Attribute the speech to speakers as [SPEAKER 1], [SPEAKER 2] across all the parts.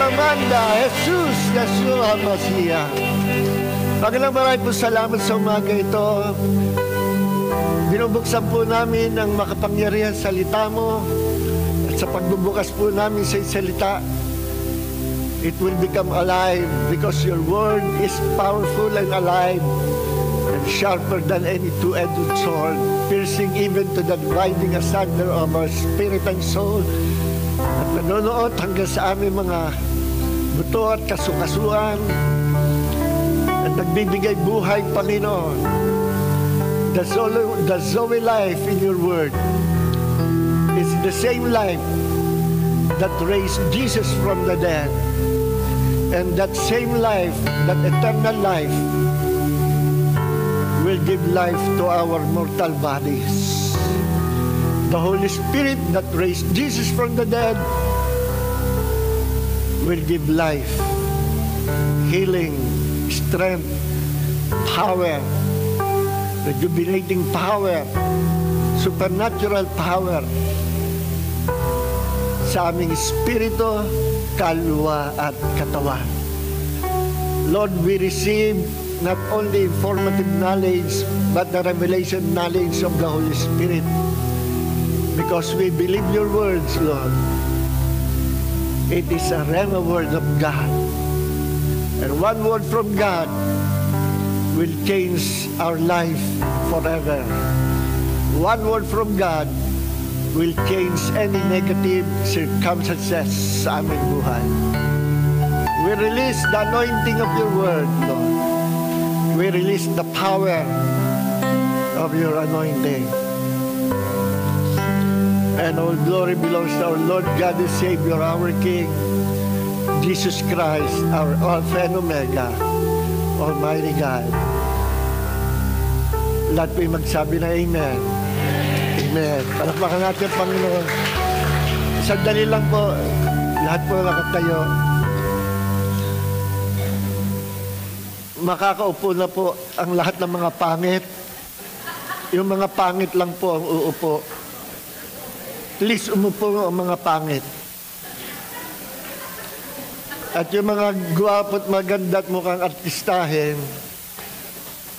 [SPEAKER 1] Amanda, Jesus, Yeshua Mashiach. Maraming po salamat sa umaga ito. Binubuksan po namin ang makapangyarihan salita mo. At sa pagbubukas po namin sa salita, it will become alive because your word is powerful and alive and sharper than any two-edged sword, piercing even to the dividing asunder of our spirit and soul. At nanonood hanggang sa aming mga buto at kasukasuan at nagbibigay buhay, Panginoon. The Zoe life in your word is the same life that raised Jesus from the dead. And that same life, that eternal life, will give life to our mortal bodies. The Holy Spirit that raised Jesus from the dead will give life, healing, strength, power, rejuvenating power, supernatural power sa aming espiritu, kalwa at katawan. Lord, we receive not only informative knowledge, but the revelation knowledge of the Holy Spirit. Because we believe your words, Lord. It is a rhema word of God. And one word from God will change our life forever. One word from God will change any negative circumstances sa aming buhay. We release the anointing of your word, Lord. We release the power of your anointing. And all glory belongs to our Lord God and Savior, our King, Jesus Christ, our Alpha and Omega, Almighty God. Lahat po'y magsabi na Amen. Amen. Palakpakan natin, Panginoon. Sandali lang po, lahat po nakatayo. Makakaupo na po ang lahat ng mga pangit. Yung mga pangit lang po ang uupo. Please, umupo ang mga pangit. At yung mga gwapo at maganda at mukhang artistahin,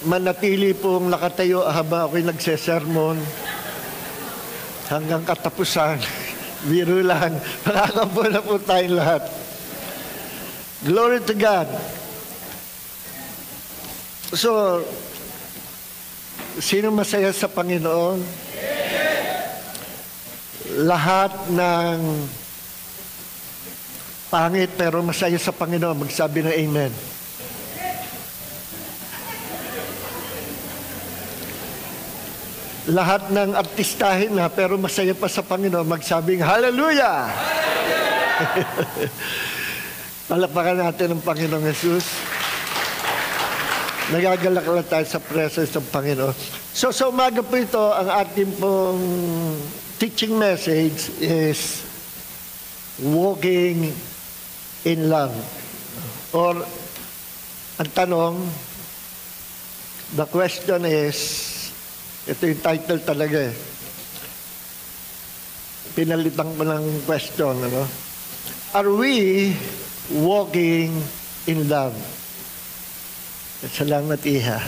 [SPEAKER 1] manatili pong nakatayo habang ako'y nagsesermon hanggang katapusan. Biro lang. Makakaupo na po tayong lahat. Glory to God. So, sino masaya sa Panginoon? Lahat ng pangit pero masaya sa Panginoon, magsabi ng Amen. Lahat ng artistahin na pero masaya pa sa Panginoon, magsabing Hallelujah! Palapakan natin ang Panginoong Jesus. Nagagalak lang tayo sa presence ng Panginoon. So sa umaga po ito, ang ating pong teaching message is walking in love. Or, ang tanong, the question is, ito yung title talaga eh. Pinalitan ko ng question, ano? Are we walking in love? Salamat, Iha.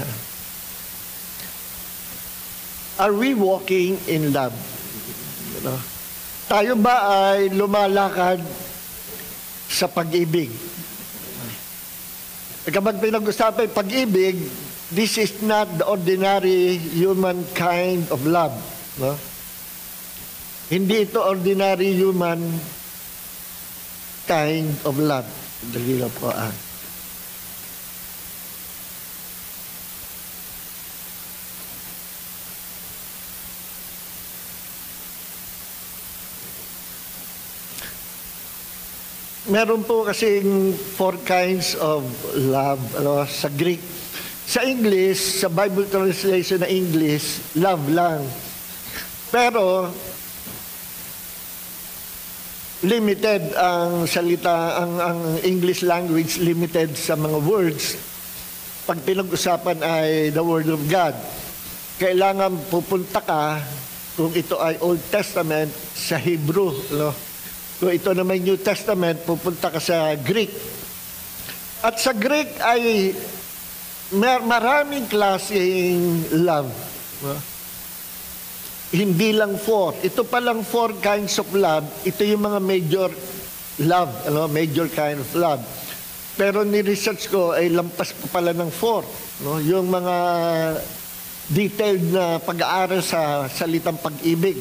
[SPEAKER 1] Are we walking in love? You know? Tayo ba ay lumalakad sa pag-ibig? Kapag pinag-usapan pag-ibig, this is not the ordinary human kind of love. No? Hindi ito ordinary human kind of love. Dali lang po Meron po kasing 4 kinds of love sa Greek. Sa English, sa Bible translation na English, love lang. Pero, limited ang salita, ang English language, limited sa mga words. Pag pinag-usapan ay the Word of God. Kailangan pupunta ka, kung ito ay Old Testament, sa Hebrew, Kung ito naman New Testament, pupunta ka sa Greek. At sa Greek ay maraming klaseng love. Hindi lang 4. Ito palang 4 kinds of love. Ito yung mga major love, major kind of love. Pero ni-research ko ay lampas pa pala ng 4. Yung mga detailed na pag-aaral sa salitang pag-ibig.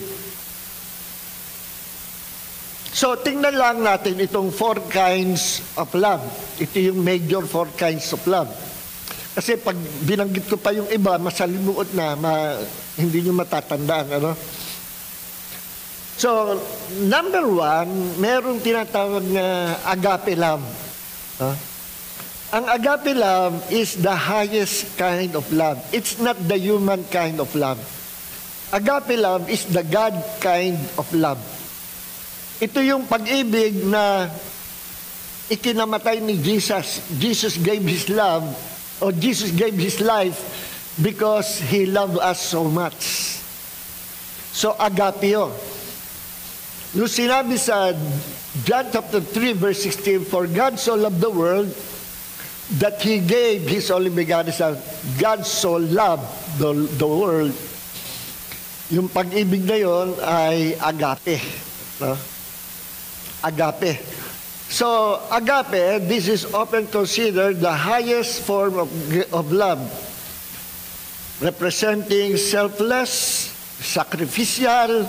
[SPEAKER 1] So, tingnan lang natin itong 4 kinds of love. Ito yung major 4 kinds of love. Kasi pag binanggit ko pa yung iba, masalimuot na, hindi nyo matatandaan. So, number 1, merong tinatawag na agape love. Ang agape love is the highest kind of love. It's not the human kind of love. Agape love is the God kind of love. Ito yung pag-ibig na ikinamatay ni Jesus. Jesus gave His love, or Jesus gave His life because He loved us so much. So, agape yun. Yung sinabi sa John chapter 3, verse 16, "For God so loved the world that He gave His only begotten Son." God so loved the world. Yung pag-ibig na yun ay agape. Agape. So, agape, this is often considered the highest form of love, representing selfless, sacrificial,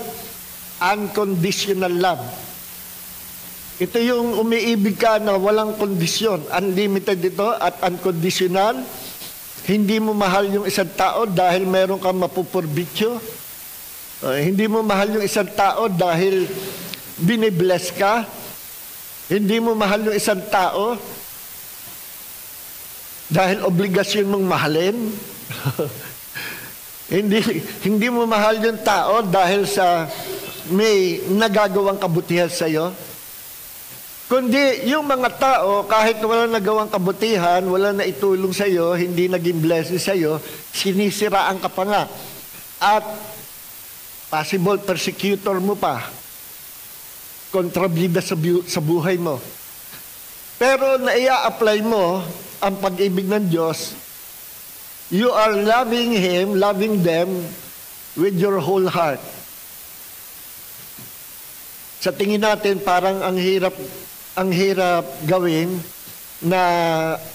[SPEAKER 1] unconditional love. Ito yung umiibig ka na walang kondisyon. Unlimited ito at unconditional. Hindi mo mahal yung isang tao dahil meron kang mapupurbityo. Hindi mo mahal yung isang tao dahil binibless ka. Hindi mo mahal yung isang tao dahil obligasyon mong mahalin. Hindi mo mahal yung tao dahil sa may nagagawang kabutihan sa iyo. Kundi yung mga tao, kahit wala nagawang kabutihan, wala na itulong sa iyo, hindi naging blessing sa iyo, sinisiraan ka pa nga. At possible persecutor mo pa. Kontrabida sa buhay mo. Pero naia-apply mo ang pag-ibig ng Diyos, you are loving Him, loving them with your whole heart. Sa tingin natin, parang ang hirap gawin na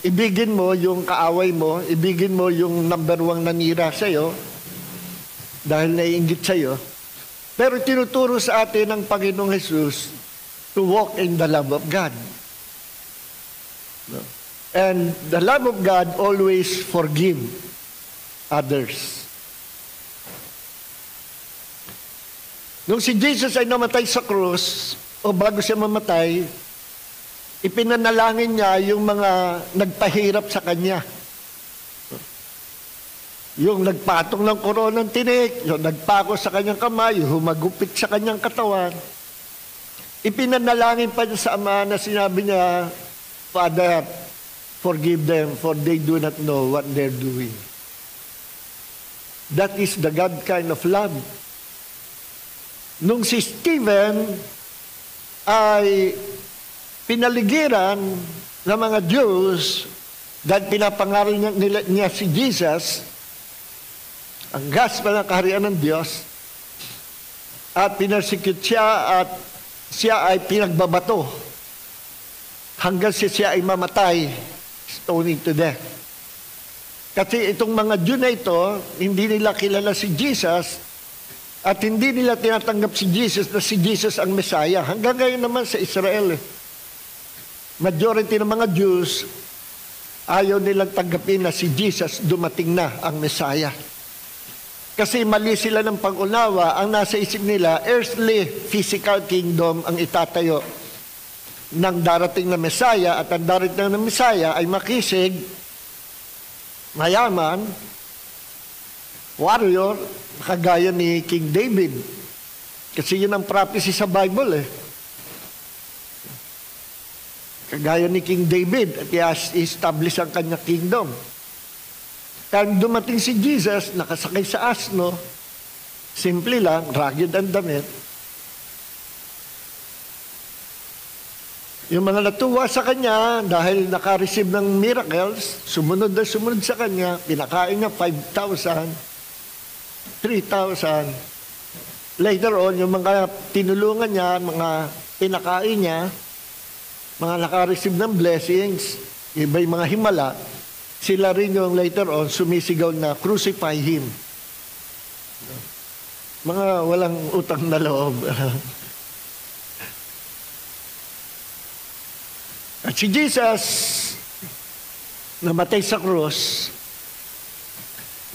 [SPEAKER 1] ibigin mo yung kaaway mo, ibigin mo yung number 1 nanira sa'yo dahil naiinggit sa'yo. Pero tinuturo sa atin ng Panginoong Jesus to walk in the love of God. And the love of God always forgive others. Nung si Jesus ay namatay sa krus, o bago siya mamatay, ipinanalangin niya yung mga nagpahirap sa kanya. Yung nagpatong ng koronang tinik, yung nagpako sa kanyang kamay, yung humagupit sa kanyang katawan. Ipinanalangin pa niya sa Ama na sinabi niya, "Father, forgive them, for they do not know what they're doing." That is the God kind of love. Nung si Stephen ay pinaligiran ng mga Jews dahil pinapangaral niya si Jesus, ang gospel ng kaharian ng Diyos, at pinersecute siya at siya ay pinagbabato hanggang siya ay mamatay, stoning to death. Kasi itong mga Jew na ito, hindi nila kilala si Jesus at hindi nila tinatanggap si Jesus na si Jesus ang Messiah. Hanggang ngayon naman sa Israel, majority ng mga Jews, ayaw nilang tanggapin na si Jesus dumating na ang Messiah. Kasi mali sila ng pag-unawa, ang nasa isip nila, earthly, physical kingdom ang itatayo ng darating na Messiah, at ang darating na Messiah ay makisig, mayaman, warrior, kagaya ni King David. Kasi yun ang prophecy sa Bible Kagaya ni King David, at i-establish ang kanyang kingdom. Kaya dumating si Jesus, nakasakay sa asno, simple lang, rugged ang damit. Yung mga natuwa sa kanya dahil naka-receive ng miracles, sumunod na sumunod sa kanya, pinakain niya 5,000, 3,000. Later on, yung mga tinulungan niya, mga pinakain niya, mga naka-receive ng blessings, iba yung mga himala, sila rin yung later on sumisigaw na crucify him. Mga walang utang na loob. At si Jesus, namatay sa krus,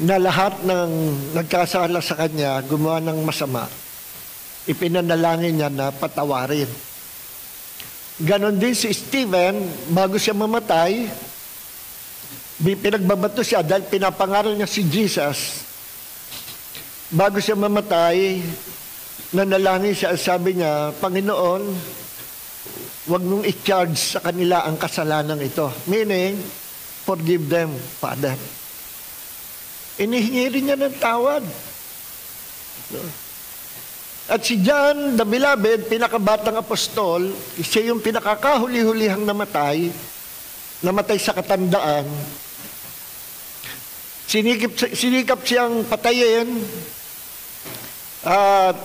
[SPEAKER 1] na lahat ng nagkasala sa kanya, gumawa ng masama, ipinanalangin niya na patawarin. Ganon din si Stephen, bago siya mamatay, pinagbabato siya dahil pinapangaral niya si Jesus. Bago siya mamatay, nanalangin siya, sabi niya, Panginoon, huwag mong i-charge sa kanila ang kasalanan ito. Meaning, forgive them, Father. Inihingi rin niya ng tawad. At si John, the beloved, pinakabatang apostol, siya yung pinakakahuli-hulihang namatay sa katandaan. Sinikap siyang patayin, at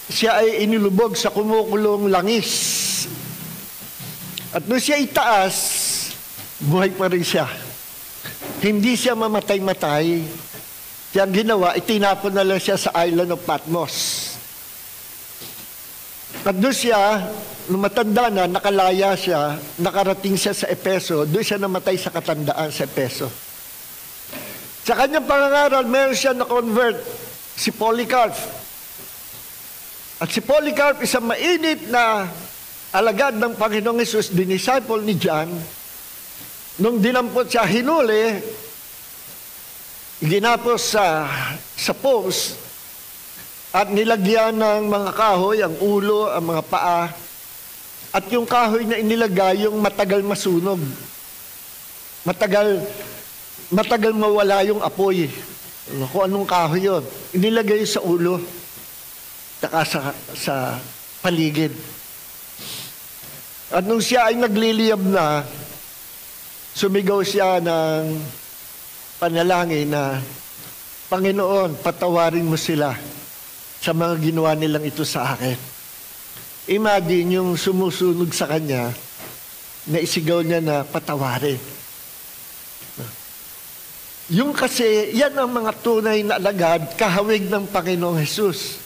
[SPEAKER 1] siya ay inilubog sa kumukulong langis. At nung siya itaas, buhay pa rin siya. Hindi siya mamatay-matay. Kaya ang ginawa, itinapon na lang siya sa island of Patmos. At doon siya, nung matanda na, nakalaya siya, nakarating siya sa Efeso, doon siya namatay sa katandaan sa Efeso. Sa kanyang pangangaral, meron siya na-convert, si Polycarp. At si Polycarp, isang mainit na alagad ng Panginoong Hesus, disciple ni John. Nung dinampot siya, hinuli, ginapos sa post, at nilagyan ng mga kahoy, ang ulo, ang mga paa, at yung kahoy na inilagay, yung matagal masunog. Matagal mawala yung apoy. Kung anong kahoy yun. Inilagay sa ulo, taka sa paligid. At nung siya ay nagliliyab na, sumigaw siya ng panalangin na, Panginoon, patawarin mo sila sa mga ginawa nilang ito sa akin. Imagine yung sumusunog sa kanya, na isigaw niya na patawarin. Yung kasi, yan ang mga tunay na alagad, kahawig ng Panginoong Hesus.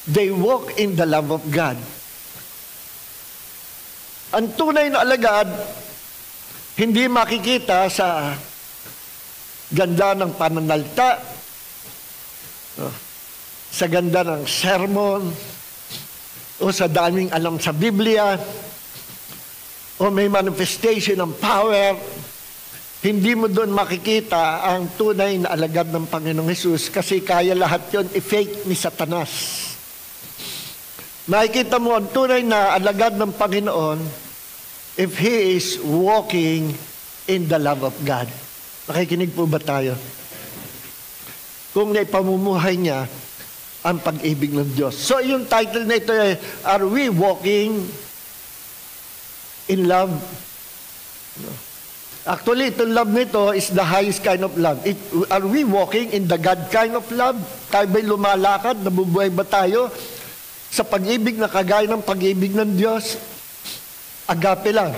[SPEAKER 1] They walk in the love of God. Ang tunay na alagad, hindi makikita sa ganda ng pananalita, sa ganda ng sermon, o sa daming alam sa Biblia, o may manifestation ng power. Hindi mo doon makikita ang tunay na alagad ng Panginoong Hesus kasi kaya lahat yon i-fake ni Satanas. Makikita mo ang tunay na alagad ng Panginoon if He is walking in the love of God. Nakikinig po ba tayo? Kung naipamumuhay niya ang pag-ibig ng Diyos. So yung title na ito ay, Are we walking in love? No. Actually, itong love nito is the highest kind of love. Are we walking in the God kind of love? Tayo ba'y lumalakad? Nabubuhay ba tayo sa pag-ibig na kagaya ng pag-ibig ng Diyos? Agape lang.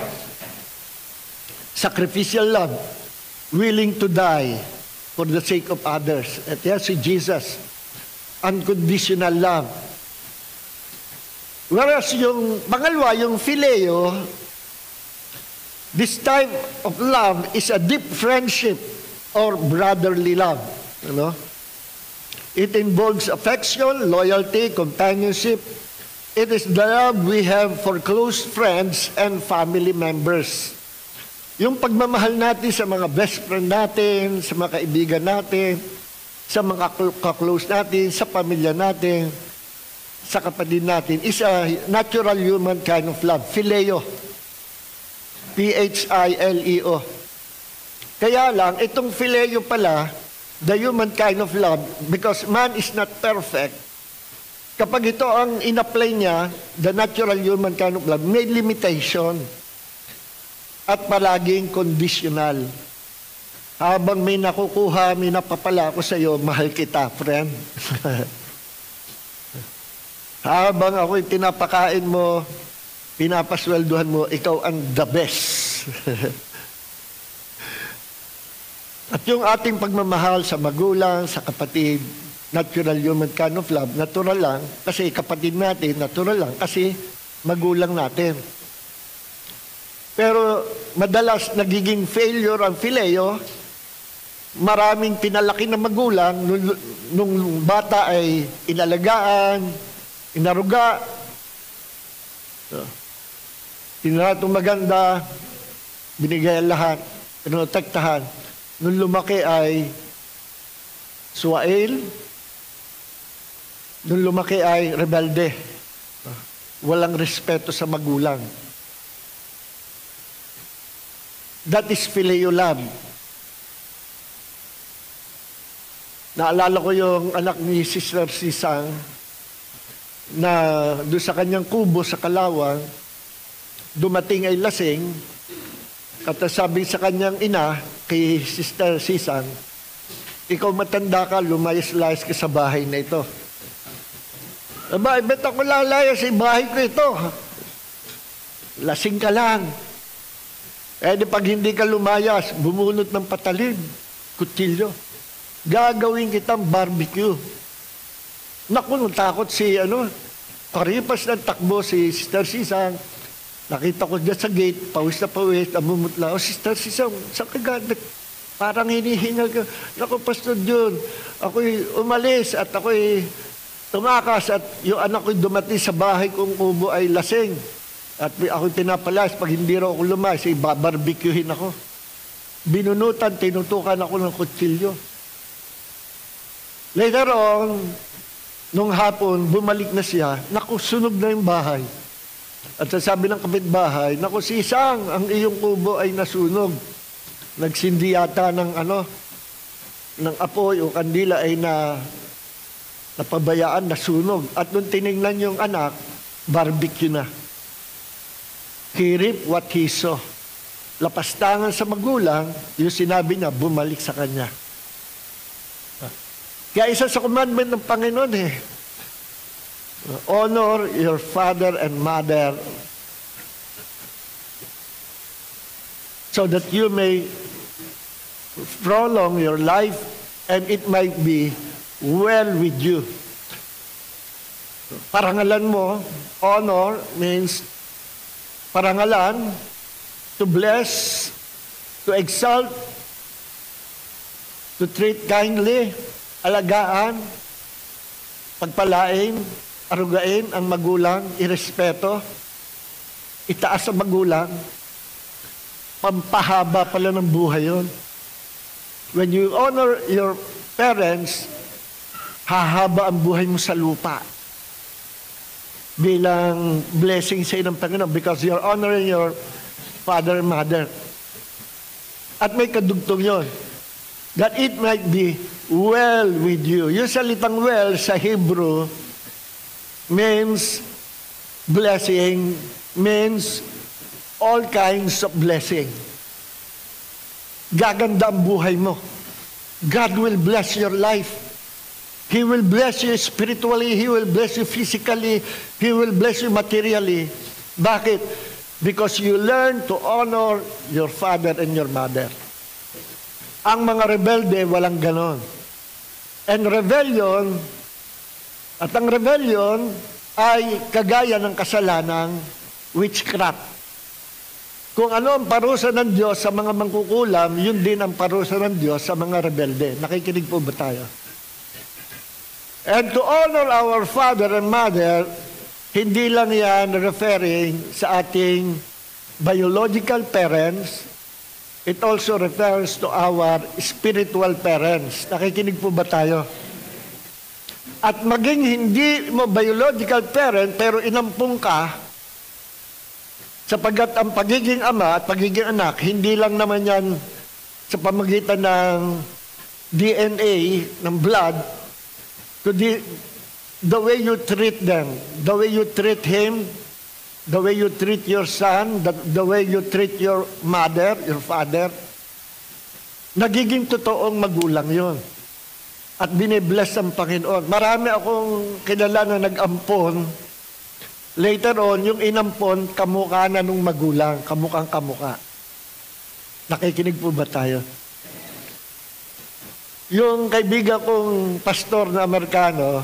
[SPEAKER 1] Sacrificial love. Willing to die for the sake of others. At yan si Jesus. Unconditional love. Whereas yung pangalawa, yung phileo, this type of love is a deep friendship or brotherly love. You know? It involves affection, loyalty, companionship. It is the love we have for close friends and family members. Yung pagmamahal natin sa mga best friend natin, sa mga kaibigan natin, sa mga ka-close natin, sa pamilya natin, sa kapatid natin, is a natural human kind of love. Phileo. P-H-I-L-E-O. Kaya lang, itong phileo pala, the human kind of love, because man is not perfect, Kapag ito ang in-apply niya, the natural human kind of love, may limitation at palaging conditional. Habang may nakukuha, may napapala ako sa iyo, mahal kita, friend. Habang ako'y pinapakain mo, pinapasweldohan mo, ikaw ang the best. At yung ating pagmamahal sa magulang, sa kapatid, natural human kind of love, natural lang, kasi kapatid natin, natural lang, kasi magulang natin. Pero madalas nagiging failure ang phileo, maraming pinalaki na magulang, nung bata ay inalagaan, inaruga, tinaratong maganda, binigay ang lahat, pinotektahan. Nung lumaki ay suwail, nung lumaki ay rebelde. Walang respeto sa magulang. That is phileo love. Naalala ko yung anak ni Sister Sisang na doon sa kanyang kubo sa Kalawang, dumating ay lasing, at sabi sa kanyang ina, kay Sister Sisang, ikaw matanda ka, lumayas-layas ka sa bahay na ito. Aba, bet ako lalayas sa bahay ko ito. Lasing ka lang. Di pag hindi ka lumayas, bumunot ng patalim, kutsilyo. Gagawin kitang barbecue. Naku, natakot si, paripas ng takbo si Sister Sisang. Nakita ko dyan sa gate, pawis na pawis, namumutla. Sister Sisang, saan ka gamit? Parang hinihingal ka. Naku, Pastor John, ako'y umalis at ako'y tumakas at yung anak ko'y dumating sa bahay kong kubo ay lasing. At ako'y pinapalas, pag hindi raw ako lumayas, babarbecuehin ako. Binunutan, tinutukan ako ng kutsilyo. Later on, nung hapon, bumalik na siya, naku, sunog na yung bahay. At sabi ng kapitbahay, naku, Sisang, ang iyong kubo ay nasunog. Nagsindi yata ng ng apoy o kandila ay napabayaan, nasunog. At nung tinignan yung anak, barbecue na. He reaped what he saw. Lapastangan sa magulang, yung sinabi niya, bumalik sa kanya. Kaya isa sa commandment ng Panginoon honor your father and mother so that you may prolong your life and it might be well with you. Parangalan mo, honor means parangalan, to bless, to exalt, to treat kindly, alagaan, pagpalain, arugain ang magulang, irespeto, itaas ang magulang, pampahaba pala ng buhay yun. When you honor your parents, hahaba ang buhay mo sa lupa. Bilang blessing sa ng Panginoon because you're honoring your father and mother. At may kadugtong yun. That it might be well with you. Yung salitang well sa Hebrew means blessing, means all kinds of blessing. Gaganda ang buhay mo. God will bless your life. He will bless you spiritually, He will bless you physically, He will bless you materially. Bakit? Because you learn to honor your father and your mother. Ang mga rebelde, walang ganon. And rebellion, at ang rebellion ay kagaya ng kasalanang witchcraft. Kung ano ang parusa ng Diyos sa mga mangkukulam, yun din ang parusa ng Diyos sa mga rebelde. Nakikinig po ba tayo? And to honor our father and mother, hindi lang yan referring sa ating biological parents, it also refers to our spiritual parents. Nakikinig po ba tayo? At maging hindi mo biological parent, pero inampung ka, sapagkat ang pagiging ama at pagiging anak, hindi lang naman yan sa pamagitan ng DNA, ng blood, kundi the way you treat them, the way you treat him, the way you treat your son, the way you treat your mother, your father, nagiging totoong magulang yon. At binibless ang Panginoon. Marami akong kilala na nag-ampon. Later on, yung inampon, kamukha na nung magulang, kamukhang kamuka. Nakikinig po ba tayo? Yung kaibigan kong pastor na Amerikano,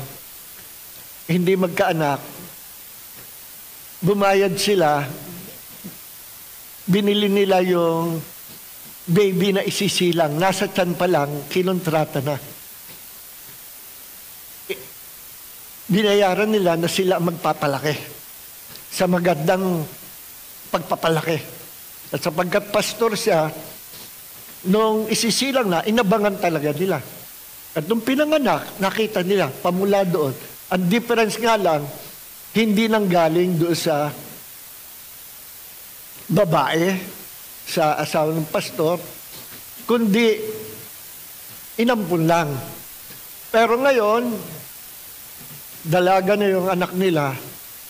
[SPEAKER 1] hindi magkaanak, bumayad sila, binili nila yung baby na isisilang, nasa tiyan pa lang, kinontrata na. Binayaran nila na sila ang magpapalaki sa magandang pagpapalaki. At sapagkat pastor siya, nung isisilang na, inabangan talaga nila. At nung pinanganak, nakita nila, pamula doon. Ang difference nga lang, hindi nang galing doon sa babae, sa asawa ng pastor, kundi inampun lang. Pero ngayon, dalaga na yung anak nila,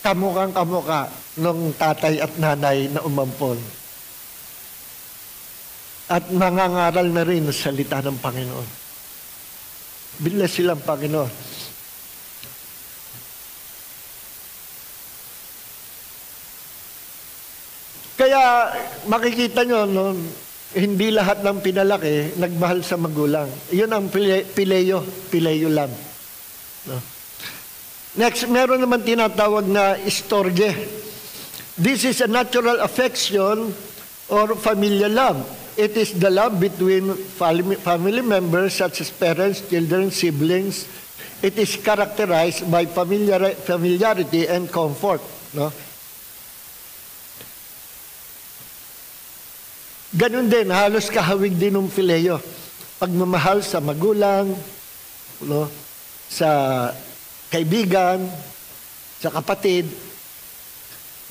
[SPEAKER 1] kamukhang kamukha ng tatay at nanay na umampon. At nangangaral na rin sa salita ng Panginoon. Bless silang Panginoon. Kaya makikita nyo, no, hindi lahat ng pinalaki nagmahal sa magulang. Yun ang pileo lang. No? Next, meron naman tinatawag na istorge. This is a natural affection or familial love. It is the love between family members such as parents, children, siblings. It is characterized by familiarity and comfort. No? Ganun din, halos kahawig din ng phileo. Pagmamahal sa magulang, no? Sa kaibigan, sa kapatid.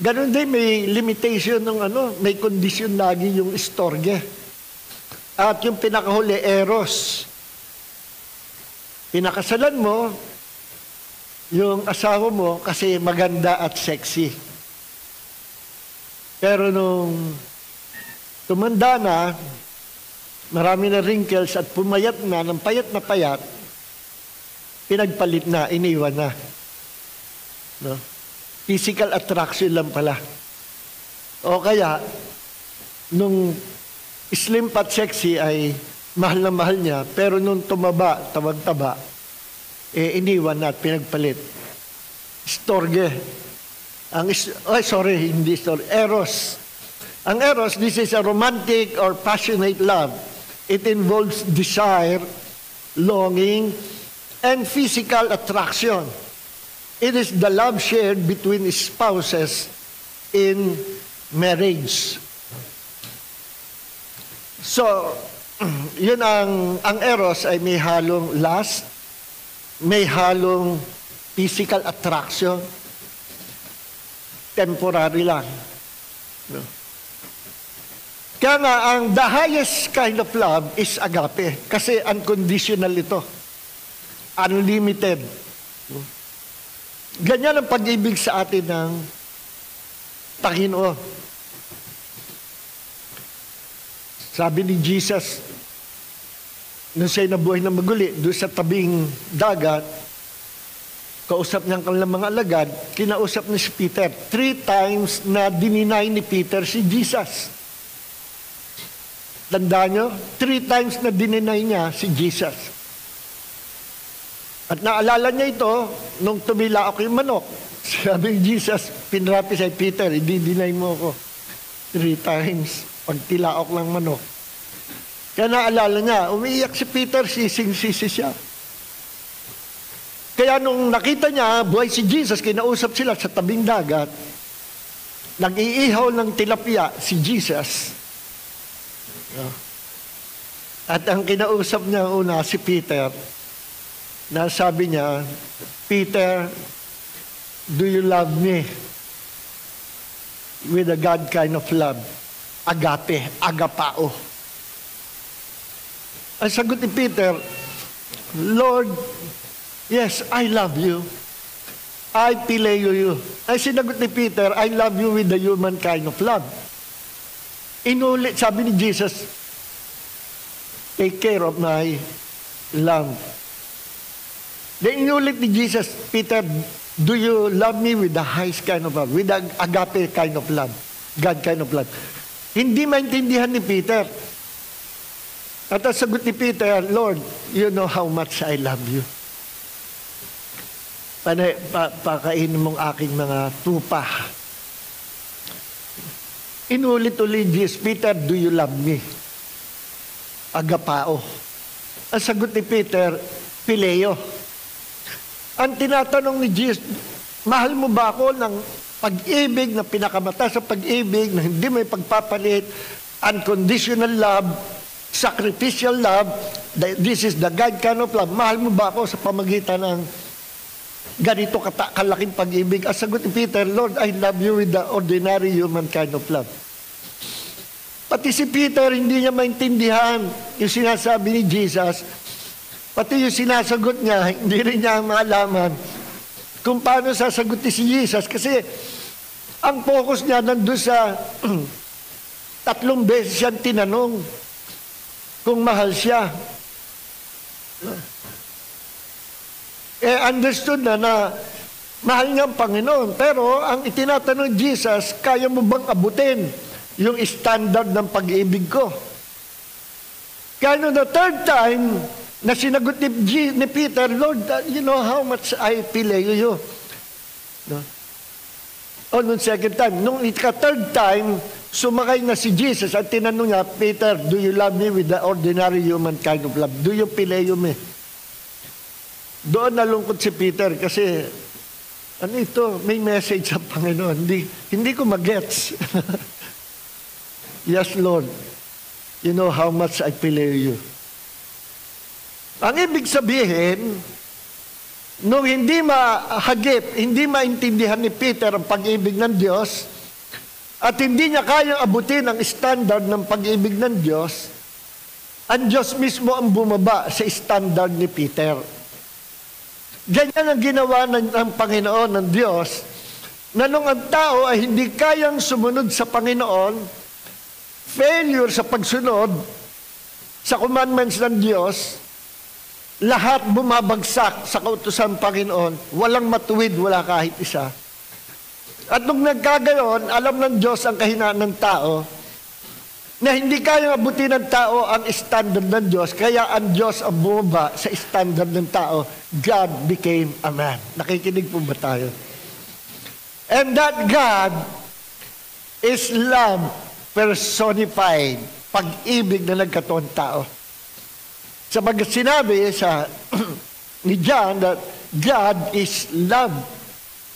[SPEAKER 1] Ganun din, may limitation ng may kondisyon lagi yung istorge. At yung pinakahuli, eros. Pinakasalan mo, yung asawa mo kasi maganda at sexy. Pero nung tumanda na, marami na wrinkles at pumayat na, ng payat na payat, pinagpalit na, iniwan na. No? Physical attraction lang pala. O kaya, nung slim at sexy ay mahal na mahal niya, pero nung tumaba, tawag-taba, iniwan na at pinagpalit. Storge. Hindi storge. Eros. Ang eros, this is a romantic or passionate love. It involves desire, longing, and physical attraction. It is the love shared between spouses in marriage. So, yun ang eros ay may halong lust, may halong physical attraction, temporary lang. No? Kaya nga, ang the highest kind of love is agape. Kasi unconditional ito. Unlimited. Ganyan ang pag-ibig sa atin ng Panginoon. Sabi ni Jesus, nung siya'y nabuhay na maguli, doon sa tabing dagat, kausap niyang kanilang mga alagad, kinausap ni si Peter. 3 times na dininay ni Peter si Jesus. Tandaan nyo? 3 times na dininay niya si Jesus. At naalala niya ito, nung tumila ako yung manok. Sabi ni Jesus, pinrapi sa Peter, i-deny mo ako 3 times pag tilaok ng manok. Kaya naalala niya, umiiyak si Peter, sising-sisi siya. Kaya nung nakita niya, buhay si Jesus, kinausap sila sa tabing dagat, nag-iihaw ng tilapia si Jesus. At ang kinausap niya una si Peter, na sabi niya, Peter, do you love me? With a God kind of love. Agape, agapao. Ang sagot ni Peter, Lord, yes, I love you. I phileo you. Ay sinagot ni Peter, I love you with the human kind of love. Inulit, sabi ni Jesus, take care of my lamb. Then inulit ni Jesus, Peter, do you love me with the highest kind of love? With the agape kind of love? God kind of love? Hindi maintindihan ni Peter. At ang sagot ni Peter, Lord, you know how much I love you. Pakainin mong aking mga tupa. Inulit-ulit Jesus, Peter, do you love me? Agapao. Ang sagot ni Peter, phileo. Ang tinatanong ni Jesus, mahal mo ba ako ng pag-ibig na pinakamataas sa pag-ibig na hindi may pagpapalit, unconditional love, sacrificial love, this is the God kind of love. Mahal mo ba ako sa pamagitan ng ganito kalaking pag-ibig? Ang sagot ni Peter, Lord, I love you with the ordinary human kind of love. Pati si Peter, hindi niya maintindihan yung sinasabi ni Jesus. Pati yung sinasagot niya, hindi rin niya maalaman kung paano sasagutin si Jesus. Kasi ang focus niya nandun sa 3 beses siyang tinanong kung mahal siya. Understood na mahal niya ang Panginoon. Pero ang itinatanong Jesus, kaya mo bang abutin yung standard ng pag-ibig ko? Kaya no the third time, na sinagot ni Peter, Lord, you know how much I phileo you. No? O nung second time, nung third time, sumakay na si Jesus at tinanong niya, Peter, do you love me with the ordinary human kind of love? Do you phileo me? Doon nalungkot si Peter kasi, ano ito, may message sa Panginoon. Hindi ko magets. Yes, Lord, you know how much I phileo you. Ang ibig sabihin, nung hindi mahagip, hindi maintindihan ni Peter ang pag-ibig ng Diyos, at hindi niya kayang abutin ang standard ng pag-ibig ng Diyos, ang Diyos mismo ang bumaba sa standard ni Peter. Ganyan ang ginawa ng Panginoon, ng Diyos, na nung ang tao ay hindi kayang sumunod sa Panginoon, failure sa pagsunod sa commandments ng Diyos, lahat bumabagsak sa kautusan ng Panginoon, walang matuwid, wala kahit isa. At nung nagkagayon, alam ng Diyos ang kahinaan ng tao, na hindi kayang abutin ng tao ang standard ng Diyos, kaya ang Diyos ang bumaba sa standard ng tao. God became a man. Nakikinig po ba tayo? And that God is love personified, pag-ibig na nagkatoon tao. Sabagat sinabi sa ni John that God is love.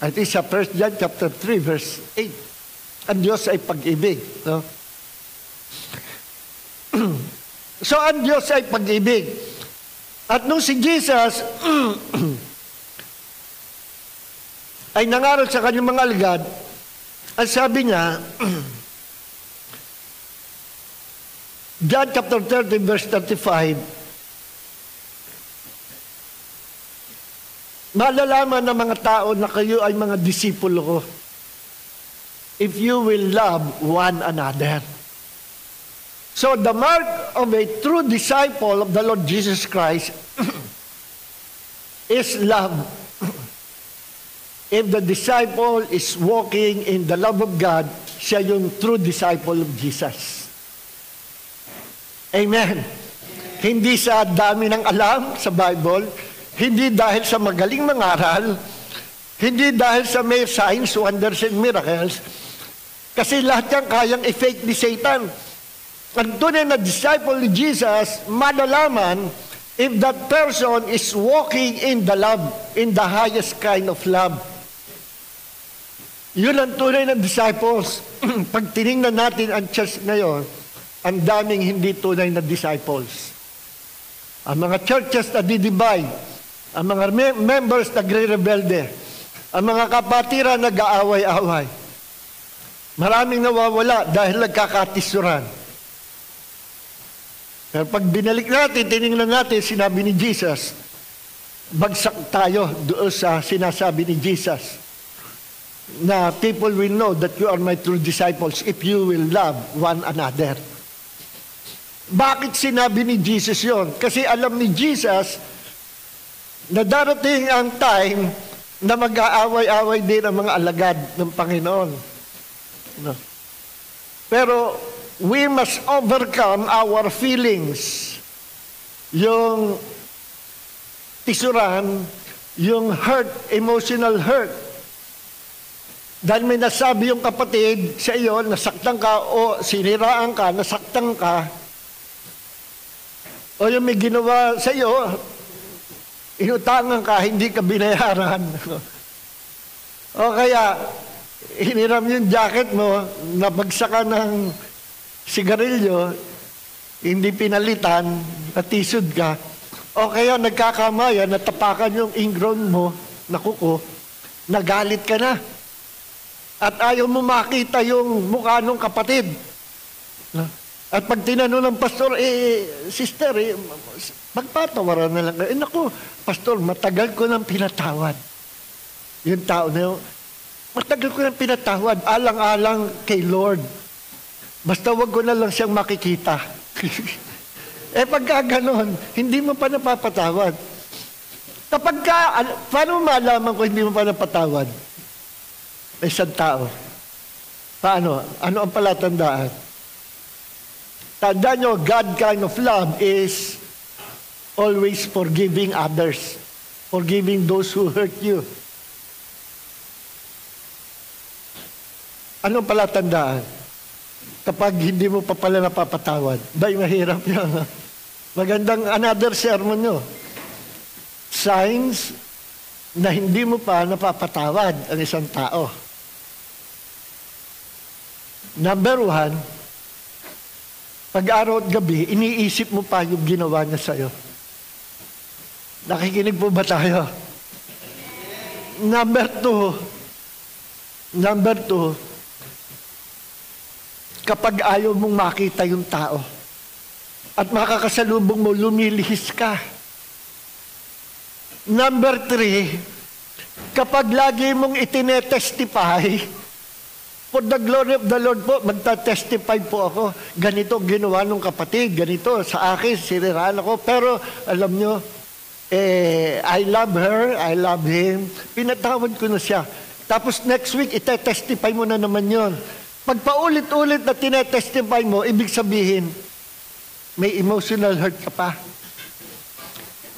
[SPEAKER 1] At sa 1 John chapter 3 verse 8. Ang Diyos ay pag-ibig. No? So ang Diyos ay pag-ibig. At nung si Jesus ay nangaral sa kanyang mga alagad, ang sabi niya, John chapter 13 verse 35, malalaman ng mga tao na kayo ay mga disipulo ko if you will love one another. So the mark of a true disciple of the Lord Jesus Christ is love. If the disciple is walking in the love of God, siya yung true disciple of Jesus. Amen. Hindi sa dami ng alam sa Bible, hindi dahil sa magaling mangaral, hindi dahil sa may signs, wonders, and miracles, kasi lahat yan kayang i-fake ni Satan. Ang tunay na disciple ni Jesus, malalaman if that person is walking in the love, in the highest kind of love. Yun ang tunay na disciples. Pag tinignan natin ang church ngayon, ang daming hindi tunay na disciples. Ang mga churches na didivide, ang mga members nagre-rebelde, ang mga kapatiran nag-aaway-away. Maraming nawawala dahil nagkakatisuran. Pero pag binalik natin, tinignan natin, sinabi ni Jesus, bagsak tayo doon sa sinasabi ni Jesus na people will know that you are my true disciples if you will love one another. Bakit sinabi ni Jesus yon? Kasi alam ni Jesus na darating ang time na mag-aaway-away din ang mga alagad ng Panginoon. No. Pero we must overcome our feelings. Yung tisuran, yung hurt, emotional hurt. Dahil may nasabi yung kapatid sa iyo, nasaktan ka o siniraan ka, nasaktan ka, o yung may ginawa sa iyo, inutangan ka, hindi ka binayaran. O kaya, hiniram yung jacket mo, nabagsak ka ng sigarilyo, hindi pinalitan, natisod ka, o kaya nagkakamayan, natapakan yung ingrown mo na kuko, nagalit ka na. At ayaw mo makita yung mukha ng kapatid. At pag tinanong ng pastor, sister, magpatawaran na lang. Naku, pastor, matagal ko nang pinatawad. Yung tao na yun, matagal ko nang pinatawad, alang-alang kay Lord. Basta wag ko na lang siyang makikita. Pagka ganon, hindi mo pa napapatawad. Kapag ka, paano malaman ko hindi mo pa napatawad? Isang tao. Paano? Ano ang palatandaan? Tandaan nyo, God kind of love is always forgiving others. Forgiving those who hurt you. Anong palatandaan? Kapag hindi mo pa pala napapatawad. Dahil mahirap yan. Magandang another sermon nyo. Signs na hindi mo pa napapatawad ang isang tao. Number 1, pag-araw at gabi, iniisip mo pa yung ginawa niya sa'yo. Nakikinig po ba tayo? Number 2, kapag ayaw mong makita yung tao at makakasalubong mo, lumilihis ka. Number 3, kapag lagi mong itinetestify, for the glory of the Lord po, magta-testify po ako, ganito ginawa ng kapatid, ganito sa akin, siniraan ako, pero alam nyo, I love her, I love him, pinatawad ko na siya. Tapos next week, itetestify mo na naman yon. Pag paulit-ulit na tinetestify mo, ibig sabihin, may emotional hurt ka pa.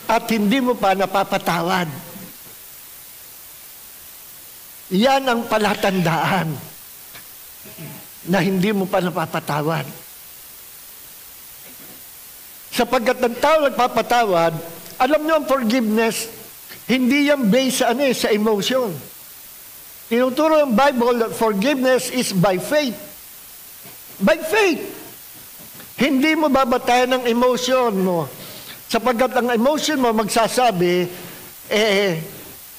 [SPEAKER 1] At hindi mo pa napapatawad. Yan ang palatandaan na hindi mo pa napapatawad. Sapagkat ang tao nagpapatawad, alam niyo ang forgiveness, hindi yan based sa emotion. Tinuturo ng Bible that forgiveness is by faith. By faith. Hindi mo babatayan ng emotion mo. Sapagkat ang emotion mo magsasabi,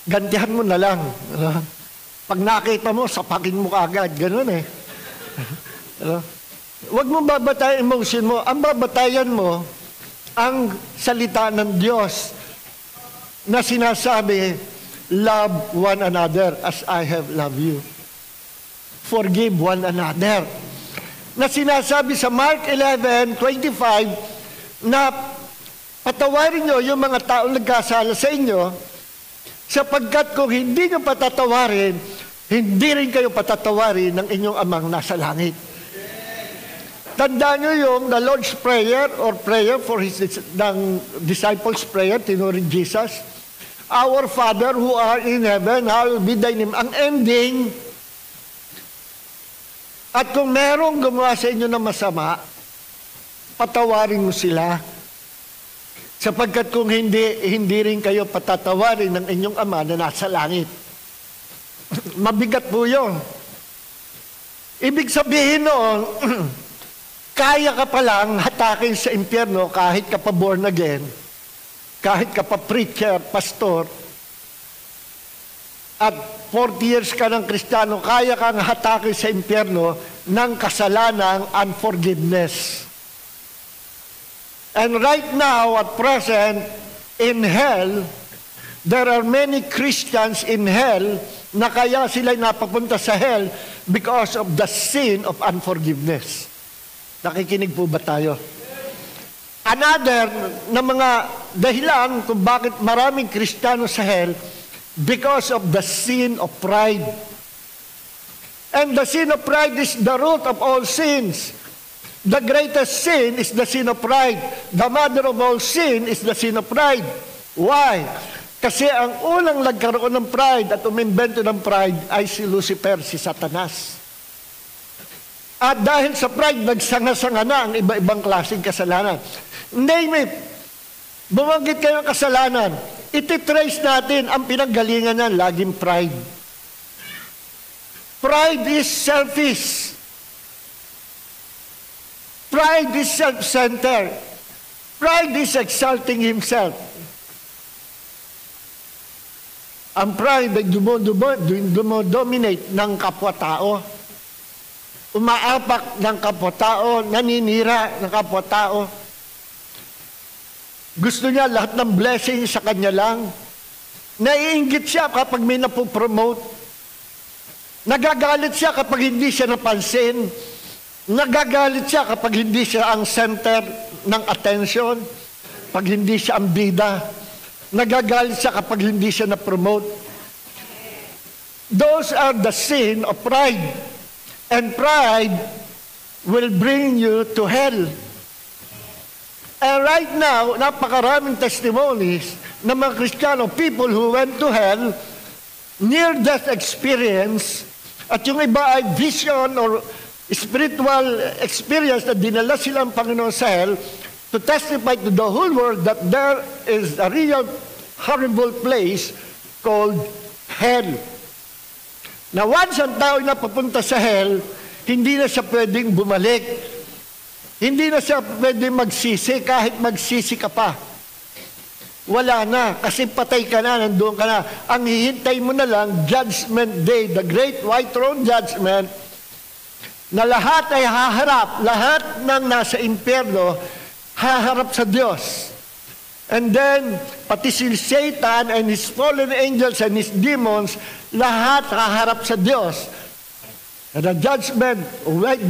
[SPEAKER 1] gantihan mo na lang. Pag nakita mo, sapakin mo kaagad. Ganun Huwag mo babatayan emotion mo. Ang babatayan mo, ang salita ng Diyos na sinasabi, love one another as I have loved you. Forgive one another. Na sinasabi sa Mark 11:25 na patawarin nyo yung mga taong nagkasala sa inyo sapagkat kung hindi nyo patatawarin, hindi rin kayo patatawarin ng inyong amang nasa langit. Tandaan nyo yung the Lord's Prayer or prayer for ng disciples' prayer, tinuring Jesus. Our Father who art in heaven, hallowed be thy name. Ang ending, at kung merong gumawa sa inyo na masama, patawarin mo sila. Sapagkat kung hindi rin kayo patatawarin ng inyong Ama na nasa langit. Mabigat po yun. Ibig sabihin noon, kaya ka palang hatakin sa impyerno kahit ka pa born again, kahit ka pa preacher, pastor, at 40 years ka ng Kristiyano, kaya kang hatakin sa impyerno ng kasalanang unforgiveness. And right now, at present, in hell, There are many Christians in hell na kaya sila napapunta sa hell because of the sin of unforgiveness. Nakikinig po ba tayo? Another na mga dahilan kung bakit maraming Kristiyano sa hell, because of the sin of pride. And the sin of pride is the root of all sins. The greatest sin is the sin of pride. The mother of all sin is the sin of pride. Why? Kasi ang unang nagkaroon ng pride at umimbento ng pride ay si Lucifer, si Satanas. At dahil sa pride, nagsanga-sanga na ang iba-ibang klaseng kasalanan. Name it. Bumanggit kayo ng kasalanan. Iti-trace natin ang pinanggalingan niya, laging pride. Pride is selfish. Pride is self-centered. Pride is exalting himself. Ang pride ay dumodominate ng kapwa-tao. Umaapak ng kapwa-tao, naninira ng kapwa-tao. Gusto niya lahat ng blessing sa kanya lang. Naiinggit siya kapag may napopromote. Nagagalit siya kapag hindi siya napansin. Nagagalit siya kapag hindi siya ang center ng attention. Pag hindi siya ang bida. Nagagalit siya kapag hindi siya na-promote. Those are the sin of pride. And pride will bring you to hell. And right now, napakaraming testimonies ng mga Kristiyano, people who went to hell, near-death experience, at yung iba ay vision or spiritual experience na dinala silang Panginoon sa hell to testify to the whole world that there is a real horrible place called hell. Na once ang tao na papunta sa hell, hindi na siya pwedeng bumalik. Hindi na siya pwedeng magsisi kahit magsisi ka pa. Wala na, kasi patay ka na, nandoon ka na. Ang hihintay mo na lang, Judgment Day, the Great White Throne Judgment, na lahat ay haharap, lahat ng nasa impyerno, haharap sa Diyos. And then, pati si Satan and his fallen angels and his demons, lahat haharap sa Diyos. And the judgment,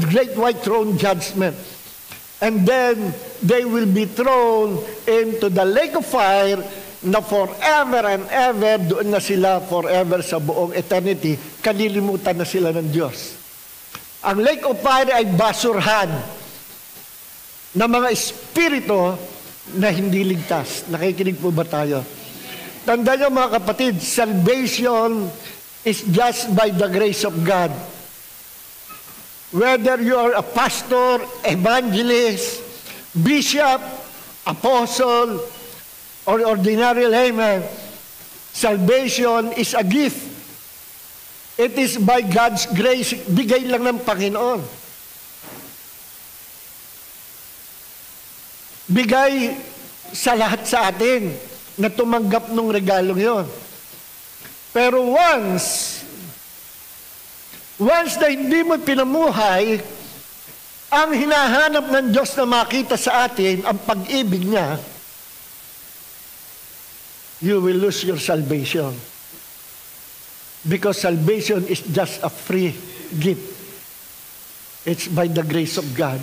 [SPEAKER 1] Great White Throne Judgment. And then, they will be thrown into the lake of fire na forever and ever, doon na sila forever sa buong eternity, kalilimutan na sila ng Diyos. Ang lake of fire ay basurhan ng mga espiritu na hindi ligtas. Nakikinig po ba tayo? Tandaan niyo mga kapatid, salvation is just by the grace of God. Whether you are a pastor, evangelist, bishop, apostle, or ordinary layman, salvation is a gift. It is by God's grace, bigay lang ng Panginoon. Bigay sa lahat sa atin na tumanggap ng regalong yon. Pero once na hindi mo pinamuhay, ang hinahanap ng Diyos na makita sa atin, ang pag-ibig niya, you will lose your salvation. Because salvation is just a free gift. It's by the grace of God.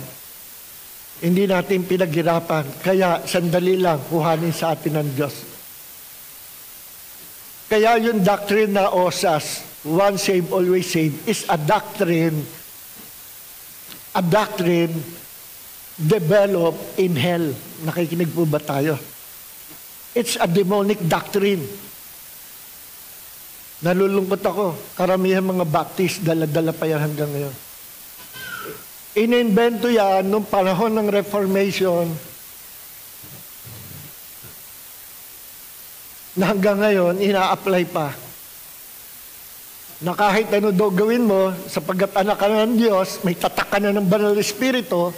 [SPEAKER 1] Hindi natin pinaghirapan. Kaya sandali lang, kuhanin sa atin ng Diyos. Kaya yung doctrine na OSAS, once saved, always saved, is a doctrine developed in hell. Nakikinig po ba tayo? It's a demonic doctrine. Nalulungkot ako. Karamihan mga Baptist, dala-dala pa yan hanggang ngayon. Ininvento yan nung panahon ng Reformation na hanggang ngayon, ina-apply pa. Na kahit ano daw gawin mo, sapagkat anak ka ng Diyos, may tatak ka na ng Banal Espiritu,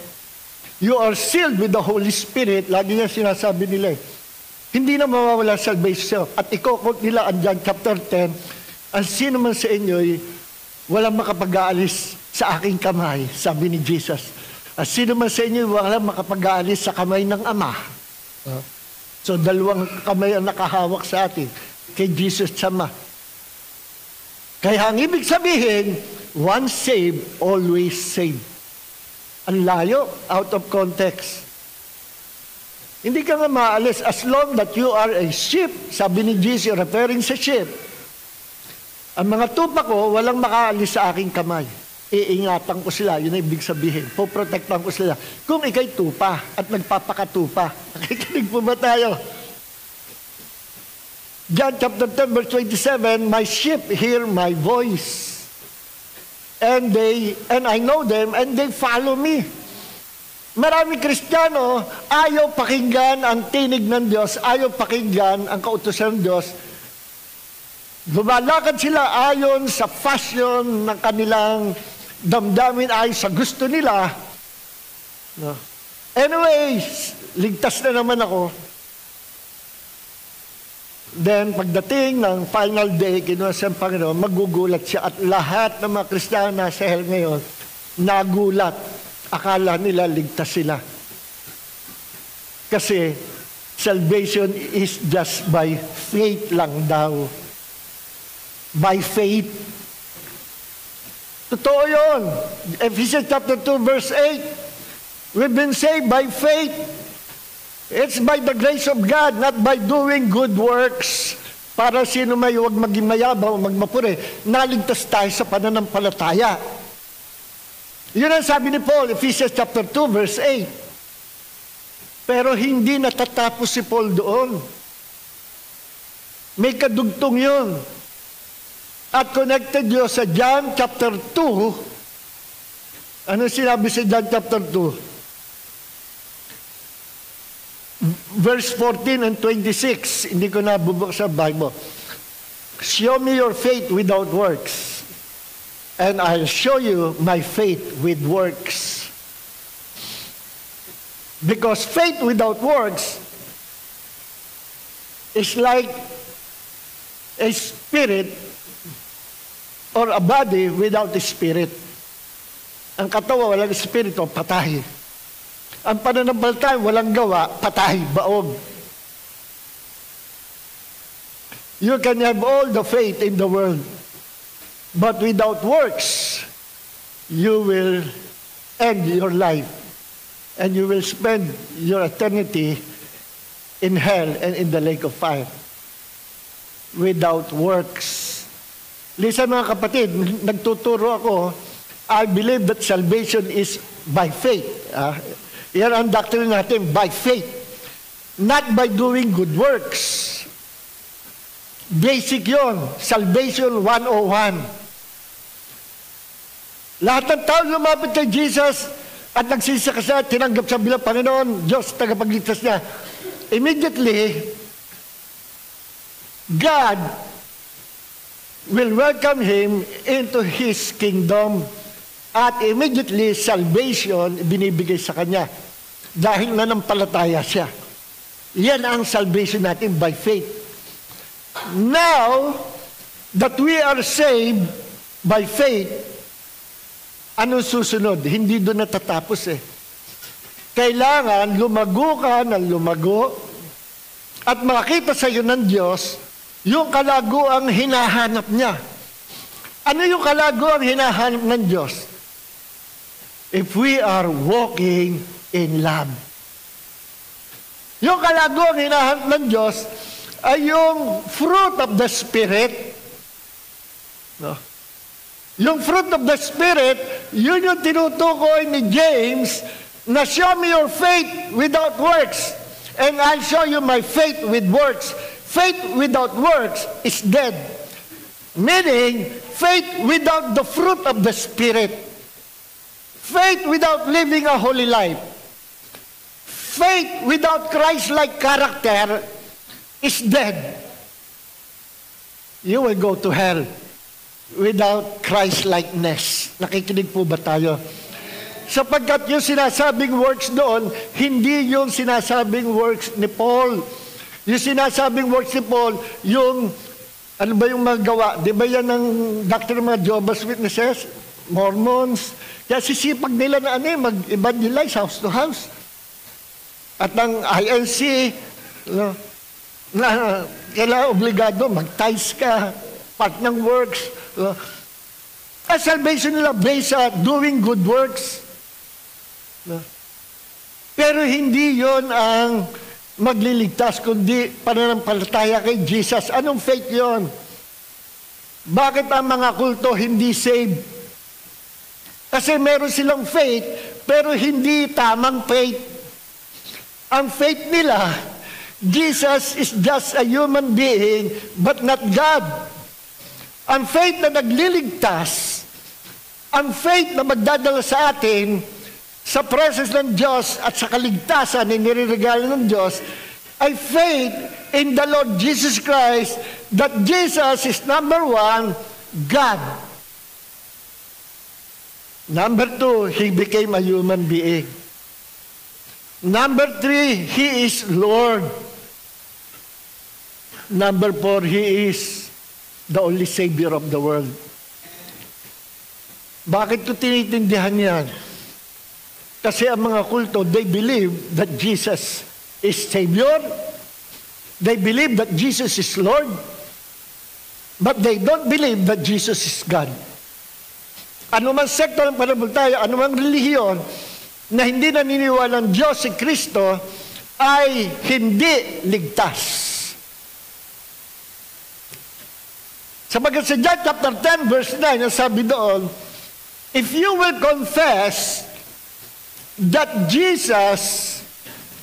[SPEAKER 1] you are sealed with the Holy Spirit, lagi niya sinasabi nila. Hindi na mawawala salvation. At i-quote nila ang John chapter 10, ang sino man sa inyo'y walang makapag-aalis sa aking kamay, sabi ni Jesus. At sino man sa inyo'y walang makapag-aalis sa kamay ng Ama. So, dalawang kamay ang nakahawak sa atin. kay Jesus Sama. Kaya ang ibig sabihin, once saved, always saved. Ang layo, out of context. Hindi ka nga maalis as long that you are a sheep, sabi ni Jesus, referring sa sheep. Ang mga tupa ko, walang makaalis sa aking kamay. Iingatan ko sila, yun ang ibig sabihin. Poprotektan ko sila. Kung ikay tupa at nagpapakatupa, nakikinig po ba tayo? John chapter 10 verse 27, my sheep hear my voice. And I know them and they follow me. Maraming Kristiyano, ayaw pakinggan ang tinig ng Diyos, ayaw pakinggan ang kautusan ng Diyos. Lumalakad sila ayon sa fashion ng kanilang damdamin, ayon sa gusto nila. No. Anyway, ligtas na naman ako. Then, pagdating ng final day, kinuha siya ang Panginoon, magugulat siya at lahat ng mga Kristiyano na sa hell ngayon, nagulat. Akala nila ligtas sila. Kasi, salvation is just by faith lang daw. By faith. Totoo yun. Ephesians chapter 2 verse 8. We've been saved by faith. It's by the grace of God, not by doing good works. Para sino may huwag maging mayabang o magmapuri. Naligtas tayo sa pananampalataya. Yun ang sabi ni Paul, Ephesians chapter 2 verse 8. Pero hindi natatapos si Paul doon. May kadugtong yun. At connected yun sa John chapter 2. Ano sinabi sa John chapter 2? Verse 14 and 26. Hindi ko nabubuk sa Bible. Show me your faith without works, and I'll show you my faith with works. Because faith without works is like a spirit or a body without a spirit. Ang katawan walang espiritu, patay. Ang pananampalataya walang gawa, patay, baog. You can have all the faith in the world, but without works, you will end your life, and you will spend your eternity in hell and in the lake of fire. Without works. Listen mga kapatid, nagtuturo ako, I believe that salvation is by faith. Yan ang doctrine natin, by faith. Not by doing good works. Basic yon, Salvation 101. Lahat ng tao lumapit kay Jesus at nagsisaka siya, tinanggap siya bilang Panginoon, Diyos, tagapagligtas niya. Immediately, God will welcome him into His kingdom. At immediately, salvation binibigay sa kanya. Dahil nanampalataya siya. Yan ang salvation natin by faith. Now, that we are saved by faith, anong susunod? Hindi doon natatapos eh. Kailangan lumago ka ng lumago at makita sa iyo ng Diyos yung kalaguang hinahanap niya. Ano yung kalaguang hinahanap ng Diyos? If we are walking in love. Yung kalaguang hinahanap ng Diyos ay yung fruit of the Spirit. No? Yung fruit of the Spirit, yun yung tinutukoy ni James na show me your faith without works, and I'll show you my faith with works. Faith without works is dead. Meaning, faith without the fruit of the Spirit. Faith without living a holy life. Faith without Christ-like character is dead. You will go to hell without Christ-likeness. Nakikinig po ba tayo? Sapagkat yung sinasabing works doon, hindi yung sinasabing works ni Paul. Yung sinasabing works ni Paul, yung, ano ba yung magawa? Di ba yan ang doctrine ng mga Jehovah's Witnesses? Mormons? Kaya sisipag nila na mag-evangelize house to house. At ang INC, na kailangan obligado, mag-tithes ka, part ng works. Ang salvation nila based sa doing good works. Pero hindi yon ang magliligtas, kundi pananampalataya kay Jesus. Anong faith yon? Bakit ang mga kulto hindi saved? Kasi meron silang faith, pero hindi tamang faith. Ang faith nila, Jesus is just a human being, but not God. Ang faith na nagliligtas, ang faith na magdadala sa atin sa presence ng Diyos at sa kaligtasan na niriregalo ng Diyos, ay faith in the Lord Jesus Christ, that Jesus is number one, God. Number two, He became a human being. Number three, He is Lord. Number four, He is the only Savior of the world. Bakit ito tinitindihan yan? Kasi ang mga kulto, they believe that Jesus is Savior. They believe that Jesus is Lord. But they don't believe that Jesus is God. Ano man sektor ng pananampalataya, ano man relihiyon na hindi naniniwala ng Diyos si Kristo ay hindi ligtas. Sabagat sa John chapter 10 verse 9, ang sabi doon, if you will confess that Jesus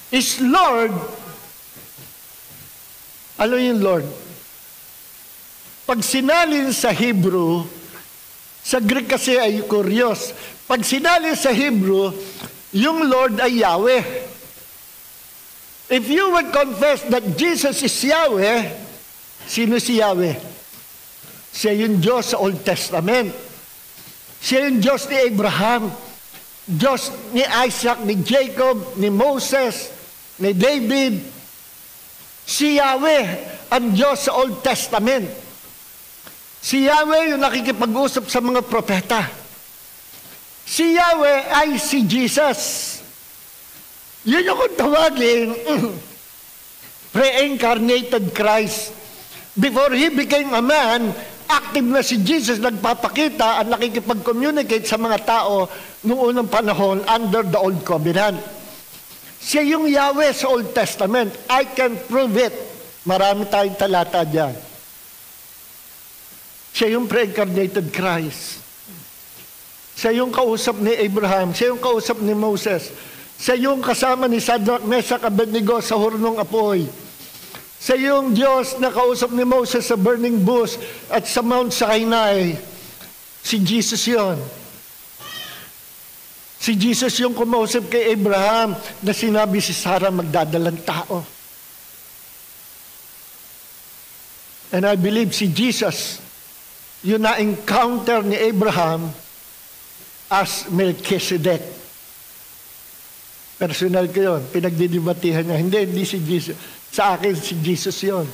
[SPEAKER 1] is Lord, ano yung Lord? Pag sinalin sa Hebrew, sa Greek kasi ay kurios. Pag sinalin sa Hebrew, yung Lord ay Yahweh. If you would confess that Jesus is Yahweh, sino si Yahweh? Siya yung Diyos sa Old Testament. Siya yung Diyos ni Abraham, Diyos ni Isaac, ni Jacob, ni Moses, ni David. Si Yahweh ang Diyos sa Old Testament. Si Yahweh yung nakikipag-usap sa mga propeta. Si Yahweh ay si Jesus. Yun yung kung tawagin pre-incarnated Christ. Before He became a man, active na si Jesus, nagpapakita at nakikipag-communicate sa mga tao noong unang panahon under the Old Covenant. Siya yung Yahweh sa Old Testament. I can prove it. Marami tayong talata dyan. Siya yung pre-incarnated Christ. Siya yung kausap ni Abraham. Siya yung kausap ni Moses. Siya yung kasama ni Shadrach, Meshach, Abednego sa hurnong apoy. Siya yung Diyos na kausap ni Moses sa burning bush at sa Mount Sinai. Si Jesus yon. Si Jesus yung kumausap kay Abraham na sinabi si Sarah magdadalang tao. And I believe si Jesus yun na-encounter ni Abraham as Melchizedek. Personal ko yun. Pinagdidibatihan niya. Hindi si Jesus. Sa akin, si Jesus yun.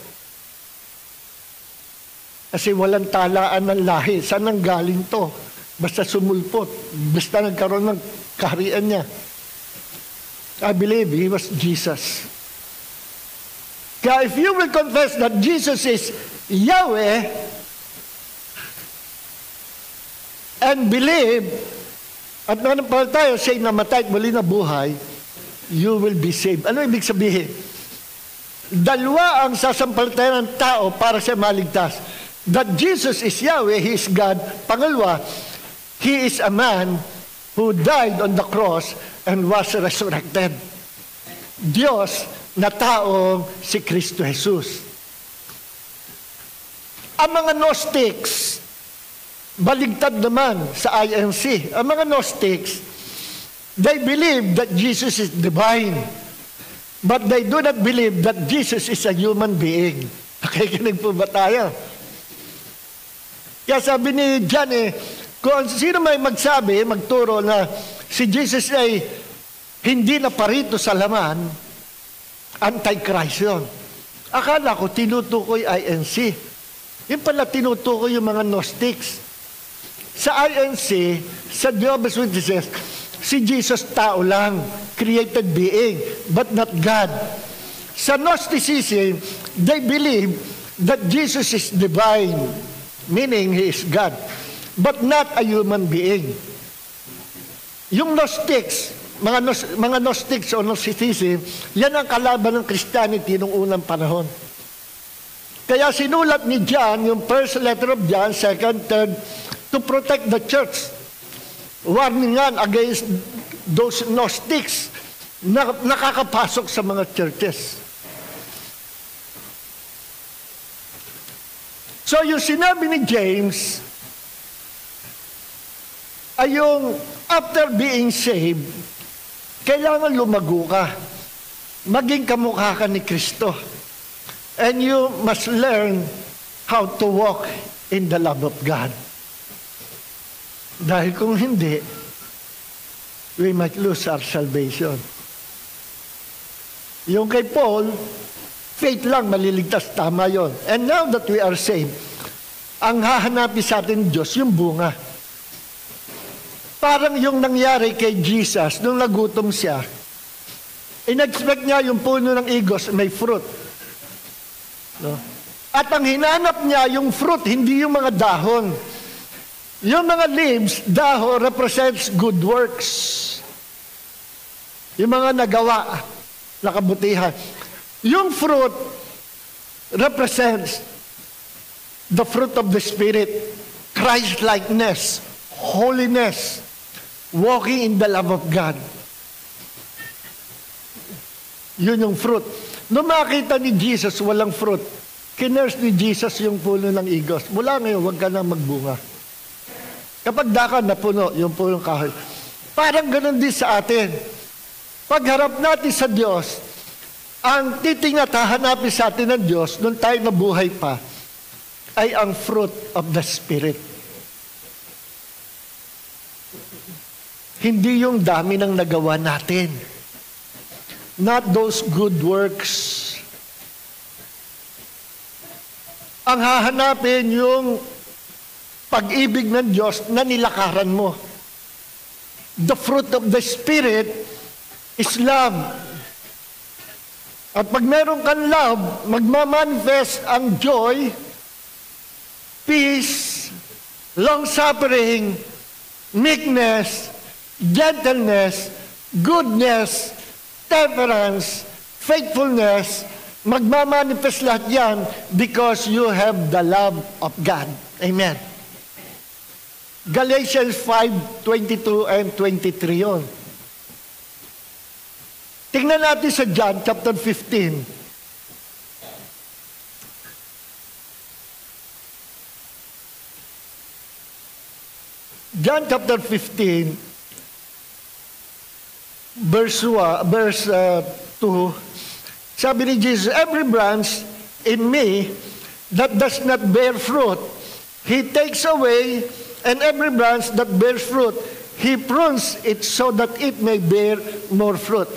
[SPEAKER 1] Kasi walang talaan ng lahi. Saan ang galing to? Basta sumulpot. Basta nagkaroon ng kaharian niya. I believe He was Jesus. Kaya if you will confess that Jesus is Yahweh, and believe, at nananampalataya siya'y namatay at muli na buhay, you will be saved. Ano ibig sabihin? Dalawa ang sasampalatayan ng tao para siya maligtas. That Jesus is Yahweh, He is God. Pangalawa, He is a man who died on the cross and was resurrected. Diyos na taong si Kristo Jesus. Ang mga Gnostics, baligtad naman sa INC. Ang mga Gnostics, they believe that Jesus is divine. But they do not believe that Jesus is a human being. Nakikinig po ba tayo? Kaya sabi ni John kung sino may magsabi, magturo na si Jesus ay hindi na parito sa laman, anti-Christ yun. Akala ko tinutukoy INC. Yung pala tinutukoy yung mga Gnostics. Sa INC, sa Jehovah's Witnesses, si Jesus tao lang, created being, but not God. Sa Gnosticism, they believe that Jesus is divine, meaning He is God, but not a human being. Yung Gnostics, mga Gnostics o Gnosticism, yan ang kalaban ng Christianity noong unang panahon. Kaya sinulat ni John, yung first letter of John, second, third, to protect the church. Warning yan against those Gnostics na nakakapasok sa mga churches. So yung sinabi ni James ay yung after being saved, kailangan lumago ka. Maging kamukha ka ni Kristo. And you must learn how to walk in the love of God. Dahil kung hindi, we might lose our salvation. Yung kay Paul, faith lang maliligtas, tama yon. And now that we are saved, ang hahanapin sa atin Diyos, yung bunga. Parang yung nangyari kay Jesus, nung nagutom siya, in-expect niya yung puno ng igos, may fruit. No? At ang hinanap niya, yung fruit, hindi yung mga dahon. Yung mga leaves, dahon, represents good works. Yung mga nagawa, na kabutihan. Yung fruit represents the fruit of the Spirit, Christ-likeness, holiness, walking in the love of God. Yun yung fruit. Nung makita ni Jesus, walang fruit, kinurse ni Jesus yung puno ng igos. Mula ngayon, huwag ka na magbunga. Kapag dakan na puno, yung punong kahoy. Parang ganun din sa atin. Pagharap natin sa Diyos, ang titingnan at hahanapin sa atin ng Diyos, nung tayo nabuhay pa, ay ang fruit of the Spirit. Hindi yung dami ng nagawa natin. Not those good works. Ang hahanapin yung pag-ibig ng Diyos na nilakaran mo. The fruit of the Spirit is love. At pag meron kang love, magmamanifest ang joy, peace, long-suffering, meekness, gentleness, goodness, temperance, faithfulness, magmamanifest lahat yan because you have the love of God. Amen. Galatians 5:22 and 23 yun. Tingnan natin sa John chapter 15. John chapter 15, verse 2, sabi ni Jesus, every branch in me that does not bear fruit, He takes away, and every branch that bears fruit, He prunes it so that it may bear more fruit.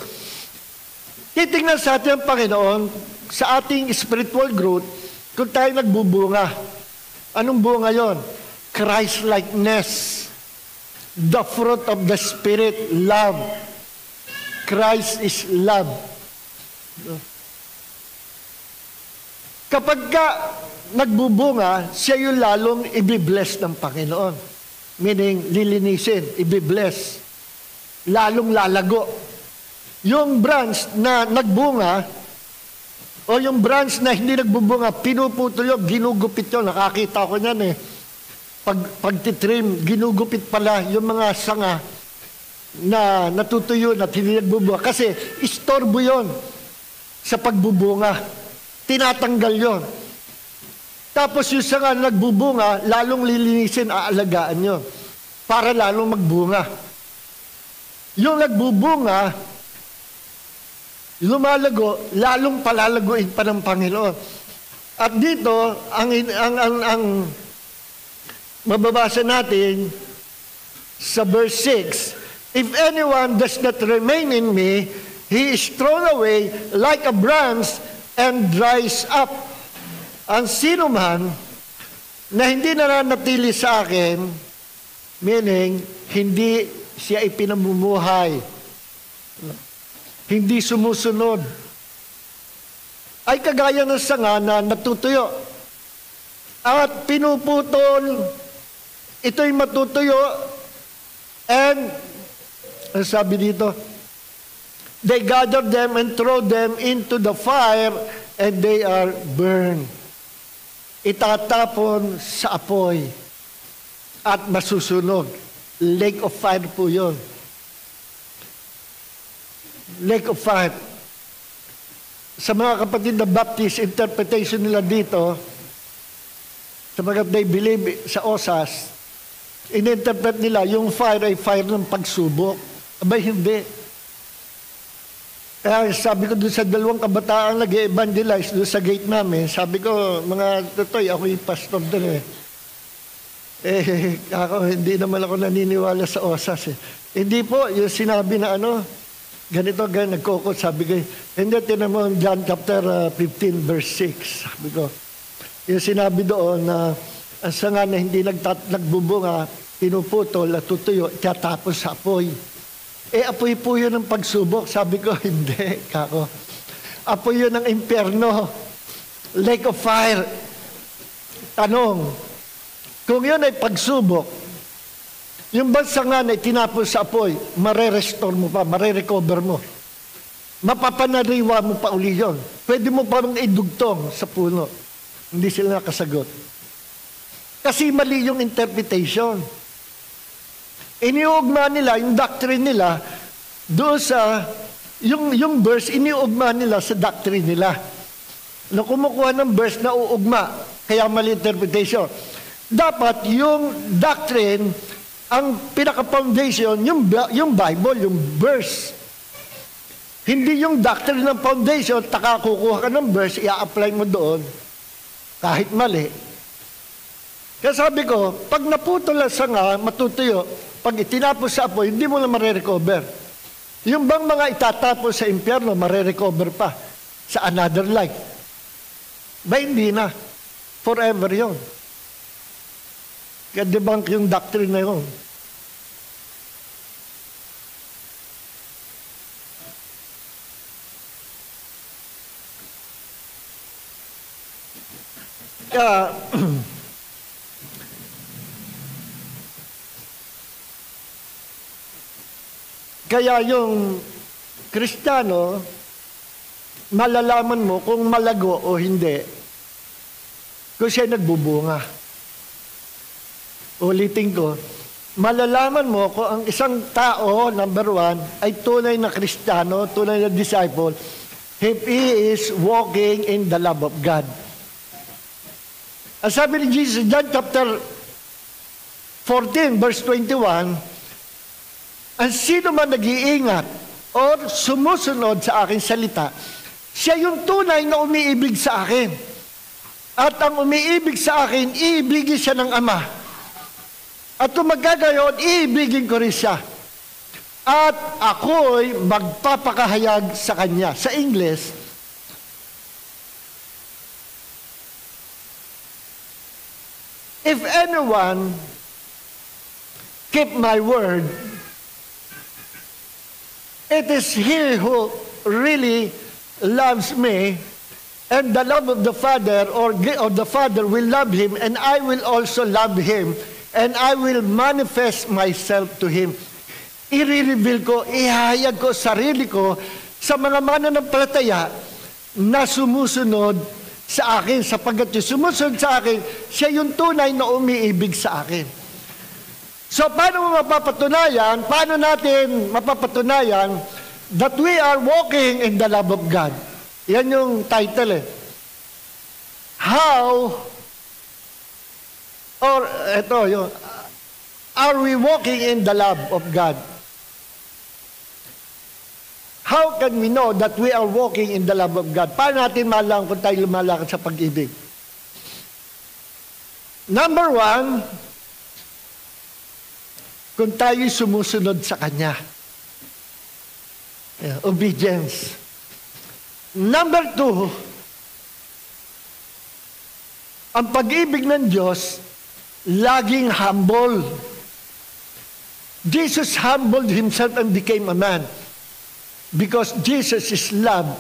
[SPEAKER 1] Titingnan sa atin ang Panginoon, sa ating spiritual growth, kung tayo nagbubunga. Anong bunga yon? Christ-likeness. The fruit of the Spirit, love. Christ is love. Kapag ka nagbubunga, siya yung lalong ibibless ng Panginoon. Meaning, lilinisin, ibibless. Lalong lalago. Yung branch na nagbunga, o yung branch na hindi nagbubunga, pinuputol yun, ginugupit yun. Nakakita ko niyan eh. Pagtitrim, ginugupit pala yung mga sanga na natutuyo at hindi nagbubunga. Kasi istorbo yun sa pagbubunga. Tinatanggal yun. Tapos yung sanga na nagbubunga, lalong lilinisin, aalagaan yun. Para lalong magbunga. Yung nagbubunga, lumalago, lalong palalaguin pa ng Panginoon. At dito, ang mababasa natin sa verse 6, if anyone does not remain in me, he is thrown away like a branch and dries up. Ang sino man na hindi nananatili sa akin, meaning, hindi siya ipinamumuhay, hindi sumusunod, ay kagaya ng sanga na natutuyo. At pinuputol, ito'y matutuyo, and, ang sabi dito, they gather them and throw them into the fire, and they are burned. Itatapon sa apoy at masusunog. Lake of fire po yun. Lake of fire. Sa mga kapatid na Baptist, interpretation nila dito, sapagat they believe sa osas, in-interpret nila, yung fire ay fire ng pagsubok. Abay, hindi. Kaya sabi ko doon sa dalawang kabataan nag-evangelize doon sa gate namin, sabi ko, mga totoy, ako yung pastor doon hindi naman ako naniniwala sa osas Hindi po, yung sinabi na ganito, nagkokot, sabi ko, hindi, tinan mo John chapter 15 verse 6, sabi ko, yung sinabi doon na ang sanga na hindi nagbubunga, pinuputol at tutuyo, tatapos sa apoy. Apoy po yun ng pagsubok. Sabi ko, hindi, kako. Apoy yun ng impyerno. Lake of fire. Tanong, kung yun ay pagsubok, yung bansa nga na tinapos sa apoy, marerestore mo pa, marerecover mo. Mapapanariwa mo pa uli yun. Pwede mo pa rin idugtong sa puno. Hindi sila nakasagot. Kasi mali yung interpretation. Iniugma nila, yung doctrine nila, doon sa, yung verse, iniugma nila sa doctrine nila. Na kumukuha ng verse na uugma, kaya mali interpretation. Dapat yung doctrine, ang pinaka-foundation, yung Bible, yung verse. Hindi yung doctrine ng foundation, taka kukuha ka ng verse, i-apply mo doon, kahit mali. Kaya sabi ko, pag naputol ang sanga, matutuyo, pag itinapos sa apoy, hindi mo na marerecover. Yung bang mga itatapos sa impyerno, marerecover pa sa another life. Ba hindi na. Forever yon. Kaya debunk yung doctrine na yun. Kaya yung Kristiyano, malalaman mo kung malago o hindi kung siya nagbubunga. Ulitin ko, malalaman mo kung ang isang tao, number one, ay tunay na Kristiyano, tunay na disciple, if he is walking in the love of God. Ang sabi ni Jesus, John chapter 14, verse 21, ang sino man nag-iingat o sumusunod sa aking salita, siya yung tunay na umiibig sa akin. At ang umiibig sa akin, iibigin siya ng Ama. At kung magkagayon, iibigin ko rin siya. At ako'y magpapakahayag sa kanya. Sa English, if anyone keep my word, it is he who really loves me, and the love of the Father or the Father will love him, and I will also love him, and I will manifest myself to him. I-reveal ko, ihayag ko sarili ko sa mga mananampalataya na sumusunod sa akin, sapagkat yung sumusunod sa akin, siya yung tunay na umiibig sa akin. So, paano mo mapapatunayan? Paano natin mapapatunayan that we are walking in the love of God? Yan yung title How, or ito, yung, are we walking in the love of God? How can we know that we are walking in the love of God? Paano natin malaman kung tayo lumalakad sa pag-ibig? Number one, kung tayo sumusunod sa Kanya. Obedience. Number two, ang pag-ibig ng Diyos, laging humble. Jesus humbled Himself and became a man. Because Jesus is love.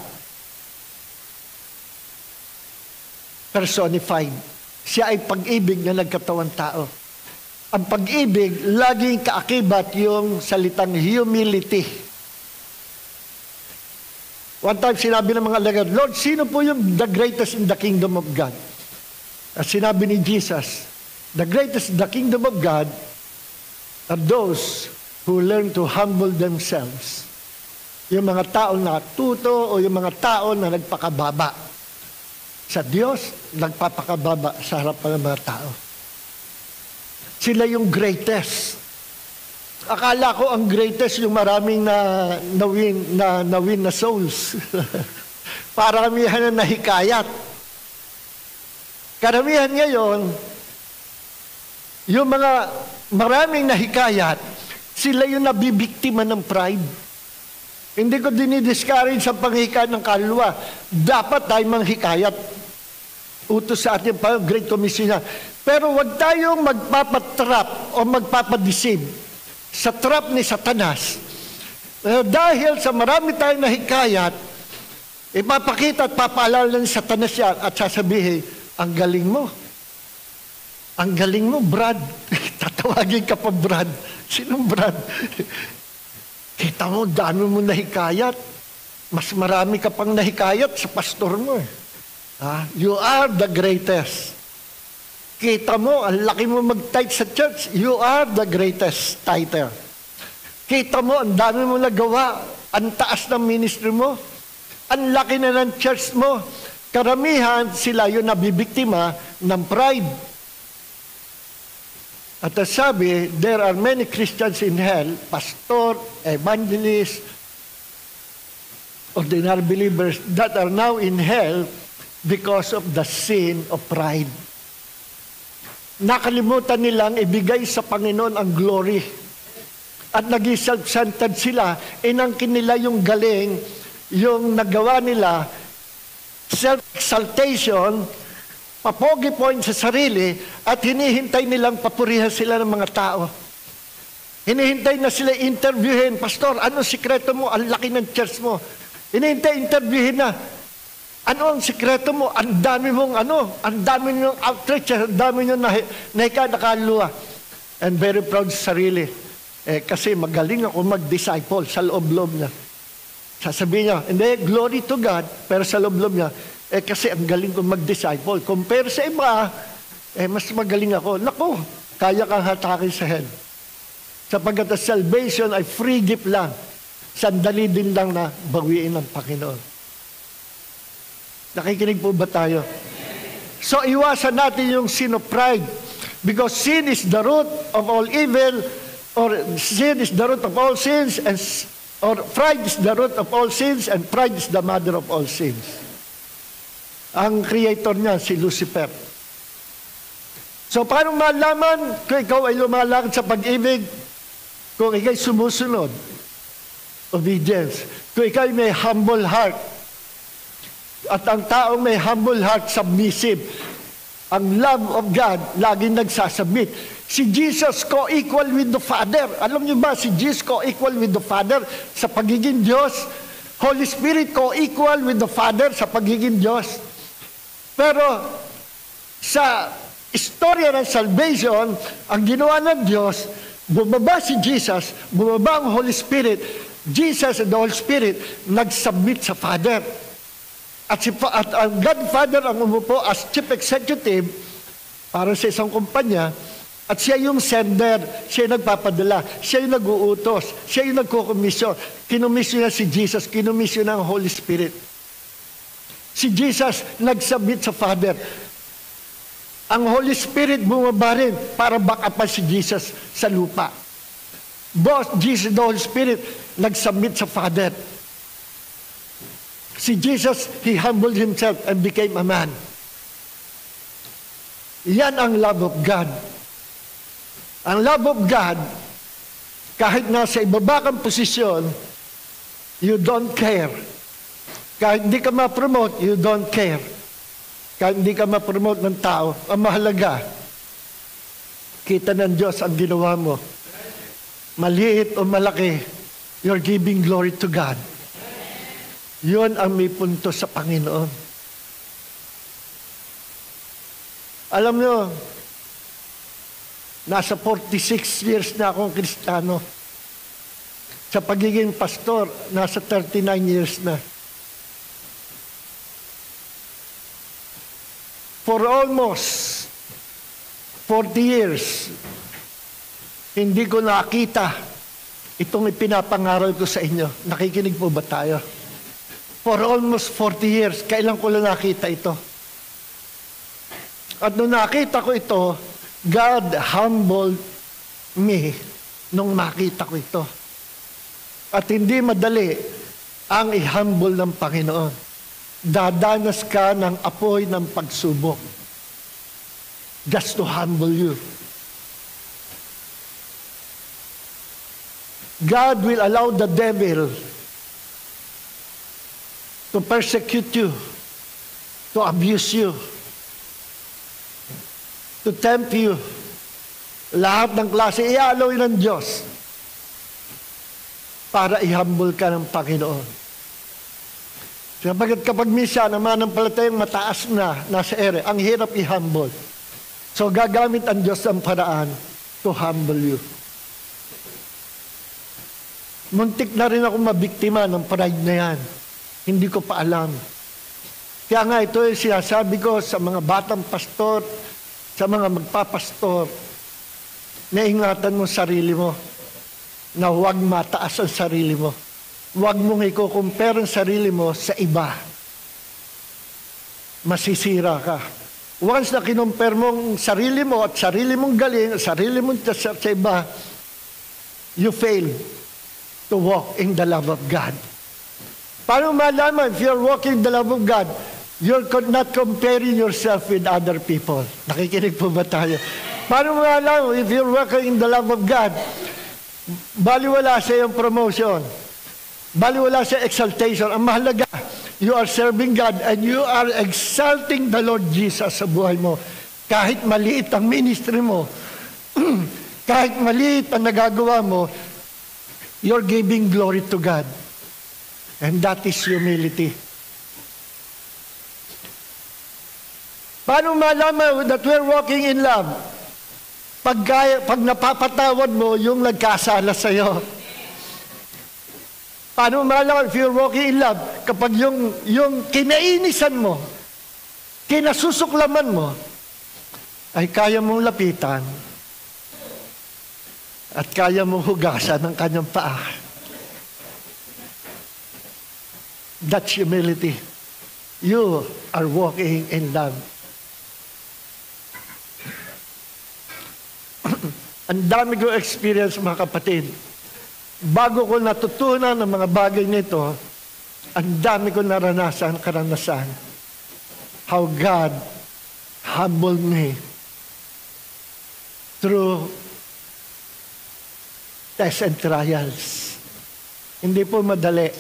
[SPEAKER 1] personified. Siya ay pag-ibig na nagkatawang tao. Ang pag-ibig, laging kaakibat yung salitang humility. One time, sinabi ng mga alagad, Lord, sino po yung the greatest in the kingdom of God? At sinabi ni Jesus, the greatest in the kingdom of God are those who learn to humble themselves. Yung mga tao na tuto o yung mga tao na nagpakababa. Sa Diyos, nagpapakababa sa harapan ng mga tao. Sila yung greatest. Akala ko ang greatest yung maraming na-win na souls. Paramihan na nahikayat. Karamihan ngayon, yung mga maraming nahikayat, sila yung nabibiktima ng pride. Hindi ko dinidiscourage sa panghikayat ng kaluluwa. Dapat tayo manghikayat. Utos sa ating Great Commission niya. Pero wag tayong magpapatrap o magpapadeceive sa trap ni Satanas. Dahil sa marami tayong nahikayat, ipapakita at papaalala ni Satanas yan at sasabihin, ang galing mo. Ang galing mo, Brad. Tatawagin ka pa, Brad. Sinong Brad? Kita mo, dami mo nahikayat. Mas marami ka pang nahikayat sa pastor mo. You are the greatest. Kita mo, ang laki mo mag-tithe sa church, you are the greatest tither. Kita mo, ang dami mo nagawa, ang taas ng ministry mo, ang laki na ng church mo. Karamihan, sila yung nabibiktima ng pride. At sabi, there are many Christians in hell, pastor, evangelist, ordinary believers that are now in hell because of the sin of pride. Nakalimutan nilang ibigay sa Panginoon ang glory. At naging self-centered sila, inangkin nila yung galing, yung nagawa nila, self-exaltation, papogi point sa sarili, at hinihintay nilang papurihan sila ng mga tao. Hinihintay na sila interviewin, Pastor, ano sikreto mo? Ang laki ng church mo. Hinihintay interviewin na, ano ang sikreto mo? Ang dami mong ang dami mong outreach, ang dami mong nakaluluwa. And very proud sa sarili. Kasi magaling ako mag-disciple sa loob-loob niya. Sasabihin niya, hindi, glory to God, pero sa loob-loob niya, kasi ang galing ko mag-disciple. Compare sa iba, mas magaling ako. Naku, kaya kang hatakin sa hell. Sapagkat ang salvation ay free gift lang. Sandali din lang na bawiin ng Panginoon. Nakikinig po ba tayo? So, iwasan natin yung sin of pride. Because sin is the root of all evil, or sin is the root of all sins, or pride is the root of all sins, and pride is the mother of all sins. Ang creator niya, si Lucifer. So, paano malaman kung ikaw ay lumalakad sa pag-ibig? Kung ikaw ay sumusunod. Obedience. Kung ikaw ay may humble heart. At ang taong may humble heart, submissive. Ang love of God, laging nagsasubmit. Si Jesus co-equal with the Father. Alam niyo ba, si Jesus co-equal with the Father sa pagiging Diyos. Holy Spirit co-equal with the Father sa pagiging Diyos. Pero sa istorya ng salvation, ang ginawa ng Diyos, bumaba si Jesus, bumaba ang Holy Spirit. Jesus and the Holy Spirit nagsubmit sa Father. At ang Godfather ang umupo as chief executive para sa isang kumpanya, at siya yung sender, siya yung nagpapadala, siya yung nag-uutos, siya yung nagkukomisyon. Kinomisyon niya si Jesus, kinomisyon ng Holy Spirit. Si Jesus nagsubmit sa Father. Ang Holy Spirit bumaba rin para backupan si Jesus sa lupa. Both Jesus and the Holy Spirit nagsubmit sa Father. Si Jesus, He humbled Himself and became a man. Yan ang love of God. Ang love of God, kahit nasa ibaba kang posisyon, you don't care. Kahit hindi ka ma-promote, you don't care. Kahit hindi ka ma-promote ng tao, ang mahalaga, kita ng Diyos ang ginawa mo. Maliit o malaki, you're giving glory to God. Yun ang may punto sa Panginoon. Alam nyo, nasa 46 years na akong Kristiyano. Sa pagiging pastor, nasa 39 years na. For almost 40 years, hindi ko nakita itong ipinapangaral ko sa inyo. Nakikinig po ba tayo? For almost 40 years, kailan ko lang nakita ito? At nung nakita ko ito, God humbled me nung makita ko ito. At hindi madali ang i-humble ng Panginoon. Dadanas ka ng apoy ng pagsubok. Just to humble you. God will allow the devil to persecute you, to abuse you, to tempt you. Lahat ng klase, i-allow ng Diyos para i-humble ka ng Panginoon. Sapagkat kapag minsan, ang mananampalatayang mataas na, nasa ere, ang hirap i-humble. So gagamit ang Diyos ng paraan to humble you. Muntik na rin ako mabiktima ng pride na yan. Hindi ko pa alam. Kaya nga ito yung sinasabi ko sa mga batang pastor, sa mga magpapastor, na ingatan mo sarili mo, na huwag mataas ang sarili mo. Huwag mong i-compare ang sarili mo sa iba. Masisira ka. Once na kinumpare mo ang sarili mo at sarili mong galing, sarili mong sa iba, you fail to walk in the love of God. Paano malaman if you're walking in the love of God? You're not comparing yourself with other people. Nakikinig po ba tayo? Paano malaman if you're walking in the love of God? Baliwala sa iyong promotion. Baliwala sa exaltation. Ang mahalaga, you are serving God and you are exalting the Lord Jesus sa buhay mo. Kahit maliit ang ministry mo, kahit maliit ang nagagawa mo, you're giving glory to God. And that is humility. Paano malaman that we're walking in love? Pag napapatawad mo yung nagkasala sa iyo. Paano malaman if you're walking in love? Kapag yung kinainisan mo, kinasusuklaman mo, ay kaya mong lapitan at kaya mong hugasan ng kanyang paa. That's humility. You are walking in love. Ang dami ko experience, mga kapatid. Bago ko natutunan ng mga bagay nito, ang dami ko karanasan, how God humbled me through tests and trials. Hindi po madali.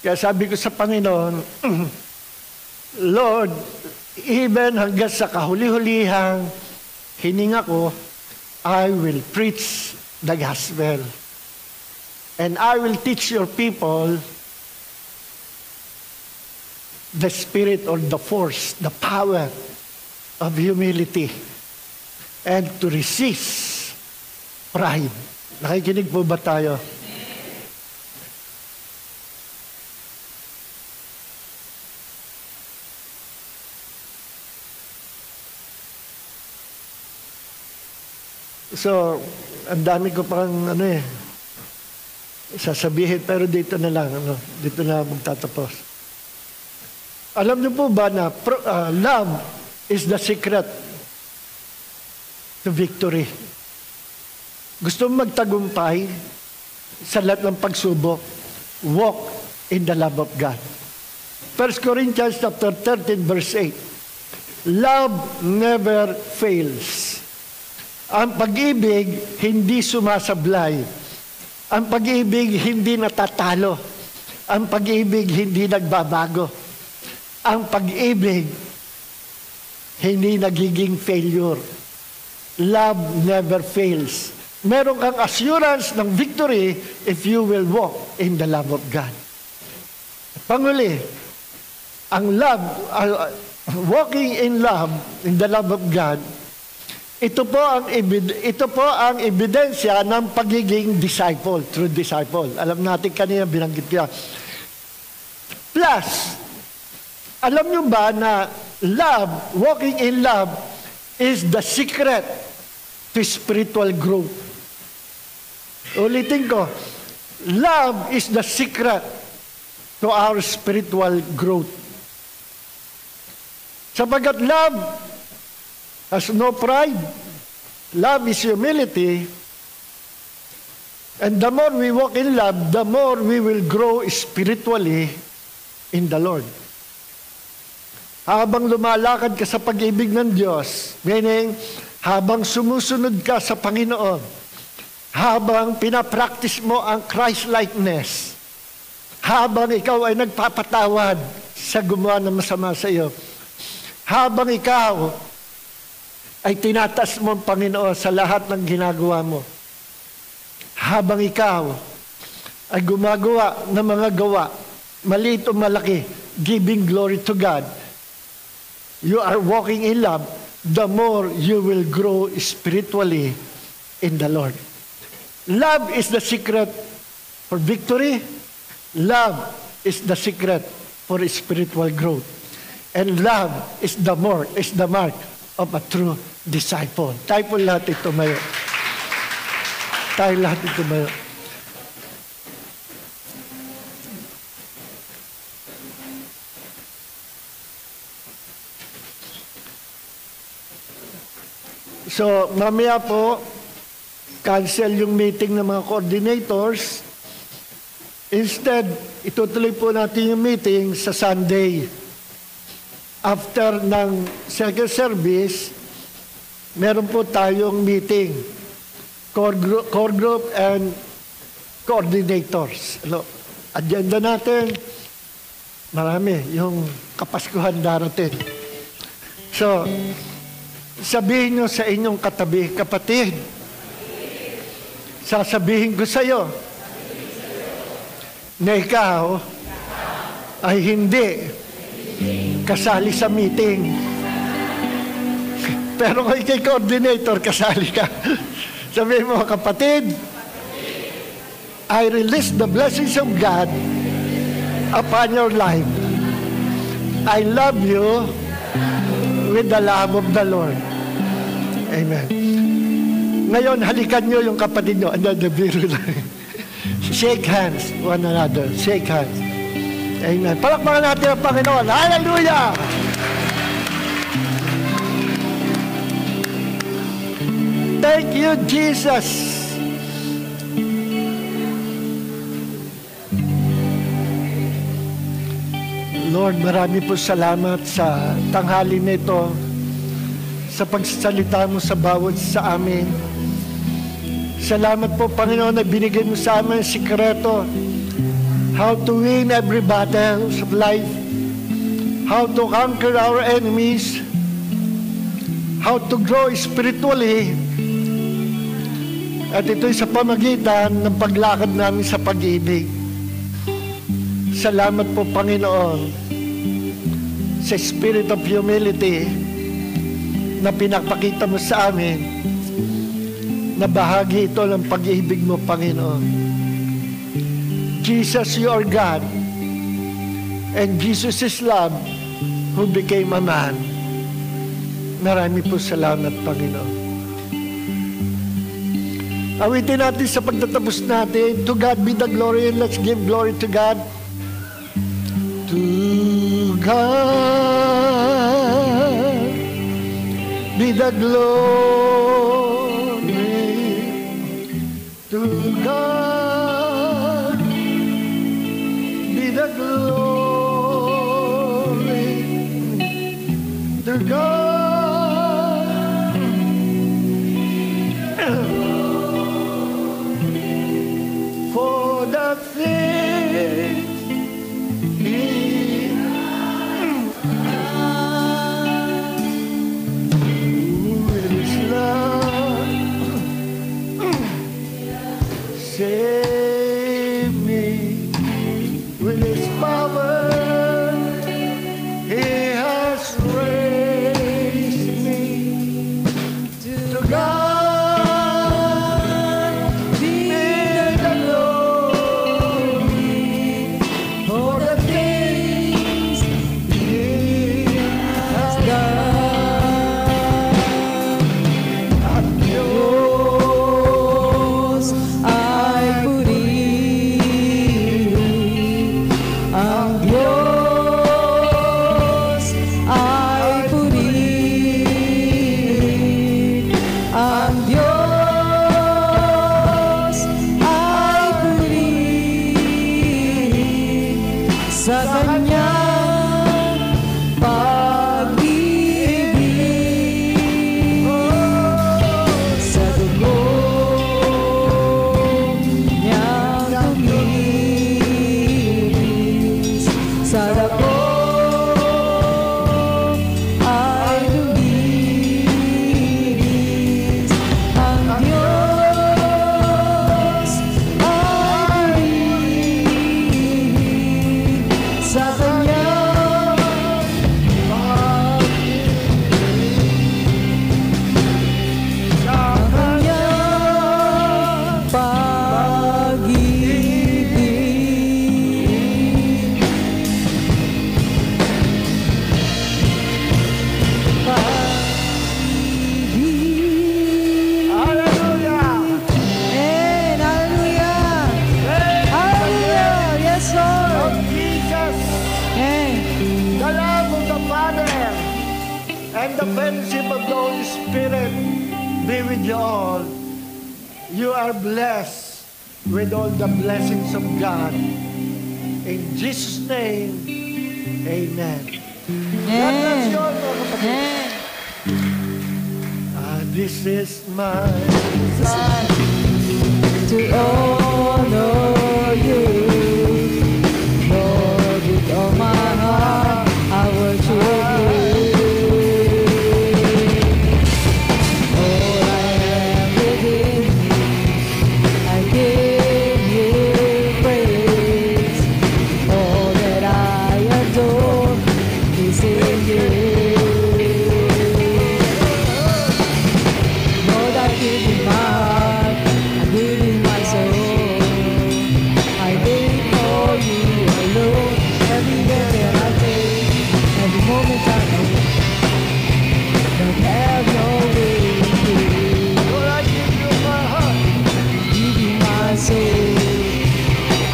[SPEAKER 1] Kaya sabi ko sa Panginoon, Lord, even hanggang sa kahuli-hulihang hininga ko, I will preach the gospel. And I will teach your people the spirit or the force, the power of humility and to resist pride. Nakikinig po ba tayo? So, ang dami ko pang sasabihin, pero dito na lang, dito na magtatapos. Alam niyo po ba na love is the secret to victory? Gusto mo magtagumpay sa lahat ng pagsubok, walk in the love of God. 1 Corinthians chapter 13, verse 8. Love never fails. Ang pag-ibig hindi sumasablay. Ang pag-ibig hindi natatalo. Ang pag-ibig hindi nagbabago. Ang pag-ibig hindi nagiging failure. Love never fails. Meron kang assurance ng victory if you will walk in the love of God. Panguli, ang love, walking in love, in the love of God, ito po ang ebidensya ng pagiging disciple, true disciple. Alam natin kanina, binanggit ko yan. Plus, alam nyo ba na love, walking in love, is the secret to spiritual growth. Ulitin ko, love is the secret to our spiritual growth. Sapagat love has no pride. Love is humility. And the more we walk in love, the more we will grow spiritually in the Lord. Habang lumalakad ka sa pag-ibig ng Diyos, meaning, habang sumusunod ka sa Panginoon, habang pinapractice mo ang Christ-likeness, habang ikaw ay nagpapatawad sa gumawa ng masama sa iyo, habang ikaw ay tinataas mo ang Panginoon sa lahat ng ginagawa mo. Habang ikaw ay gumagawa ng mga gawa, maliit o malaki, giving glory to God, you are walking in love, the more you will grow spiritually in the Lord. Love is the secret for victory. Love is the secret for spiritual growth. And love is the mark of a true disciple. Tayo po lahat ito mayo. Tayo lahat ito mayo. So, mamaya po, cancel yung meeting ng mga coordinators. Instead, itutuloy po natin yung meeting sa Sunday. After ng second service, meron po tayong meeting, core group and coordinators. Agenda natin, marami, yung Kapaskuhan darating. So, sabihin nyo sa inyong katabi, kapatid, sasabihin ko sa iyo na ikaw ay hindi kasali sa meeting. Pero kung ikay coordinator, kasali ka. Sabihin mo, kapatid, I release the blessings of God upon your life. I love you with the love of the Lord. Amen. Ngayon, halikan nyo yung kapatid nyo. Another biro lang. Shake hands one another. Shake hands. Amen. Palakpakan natin ang Panginoon. Hallelujah! Thank you, Jesus. Lord, marami po salamat sa tanghali nito, sa pagsasalita mo sa bawat sa amin. Salamat po, Panginoon, na binigay mo sa amin ang sikreto. How to win every battle of life, how to conquer our enemies, how to grow spiritually, at ito'y sa pamagitan ng paglakad namin sa pag-ibig. Salamat po, Panginoon, sa spirit of humility na pinapakita mo sa amin na bahagi ito ng pag-ibig mo, Panginoon. Jesus, you are God, and Jesus is love who became a man. Marami po salamat, Panginoon. Awitin natin sa pagtatapos natin. To God be the glory, and let's give glory to God. To God be the glory. To God be the glory. To God for the things He done. With His love save me, with His power and the fellowship of the Holy Spirit be with you all. You are blessed with all the blessings of God. In Jesus' name, amen. God bless you all, mga kapatid. This is my
[SPEAKER 2] Son, to honor you, Lord, with all my heart, I worship you. All I am within me, I give you praise. All that I adore is in you. Lord, I give you my heart, I give you my soul. I live for you alone. Every breath that I take, every moment I know, don't have your way with me.
[SPEAKER 1] Lord, I give you my heart.
[SPEAKER 2] Give you my soul.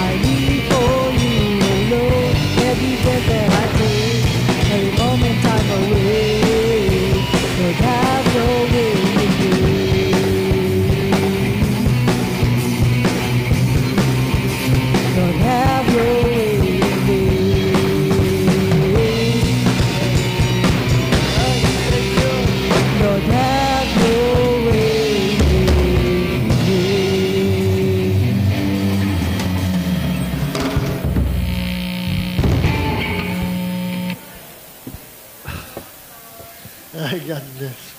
[SPEAKER 2] I live for you alone. Every breath that I take, every moment I'm away, don't have your way with me. Don't have your way with me. Don't have your way with me.
[SPEAKER 1] Ay, God bless.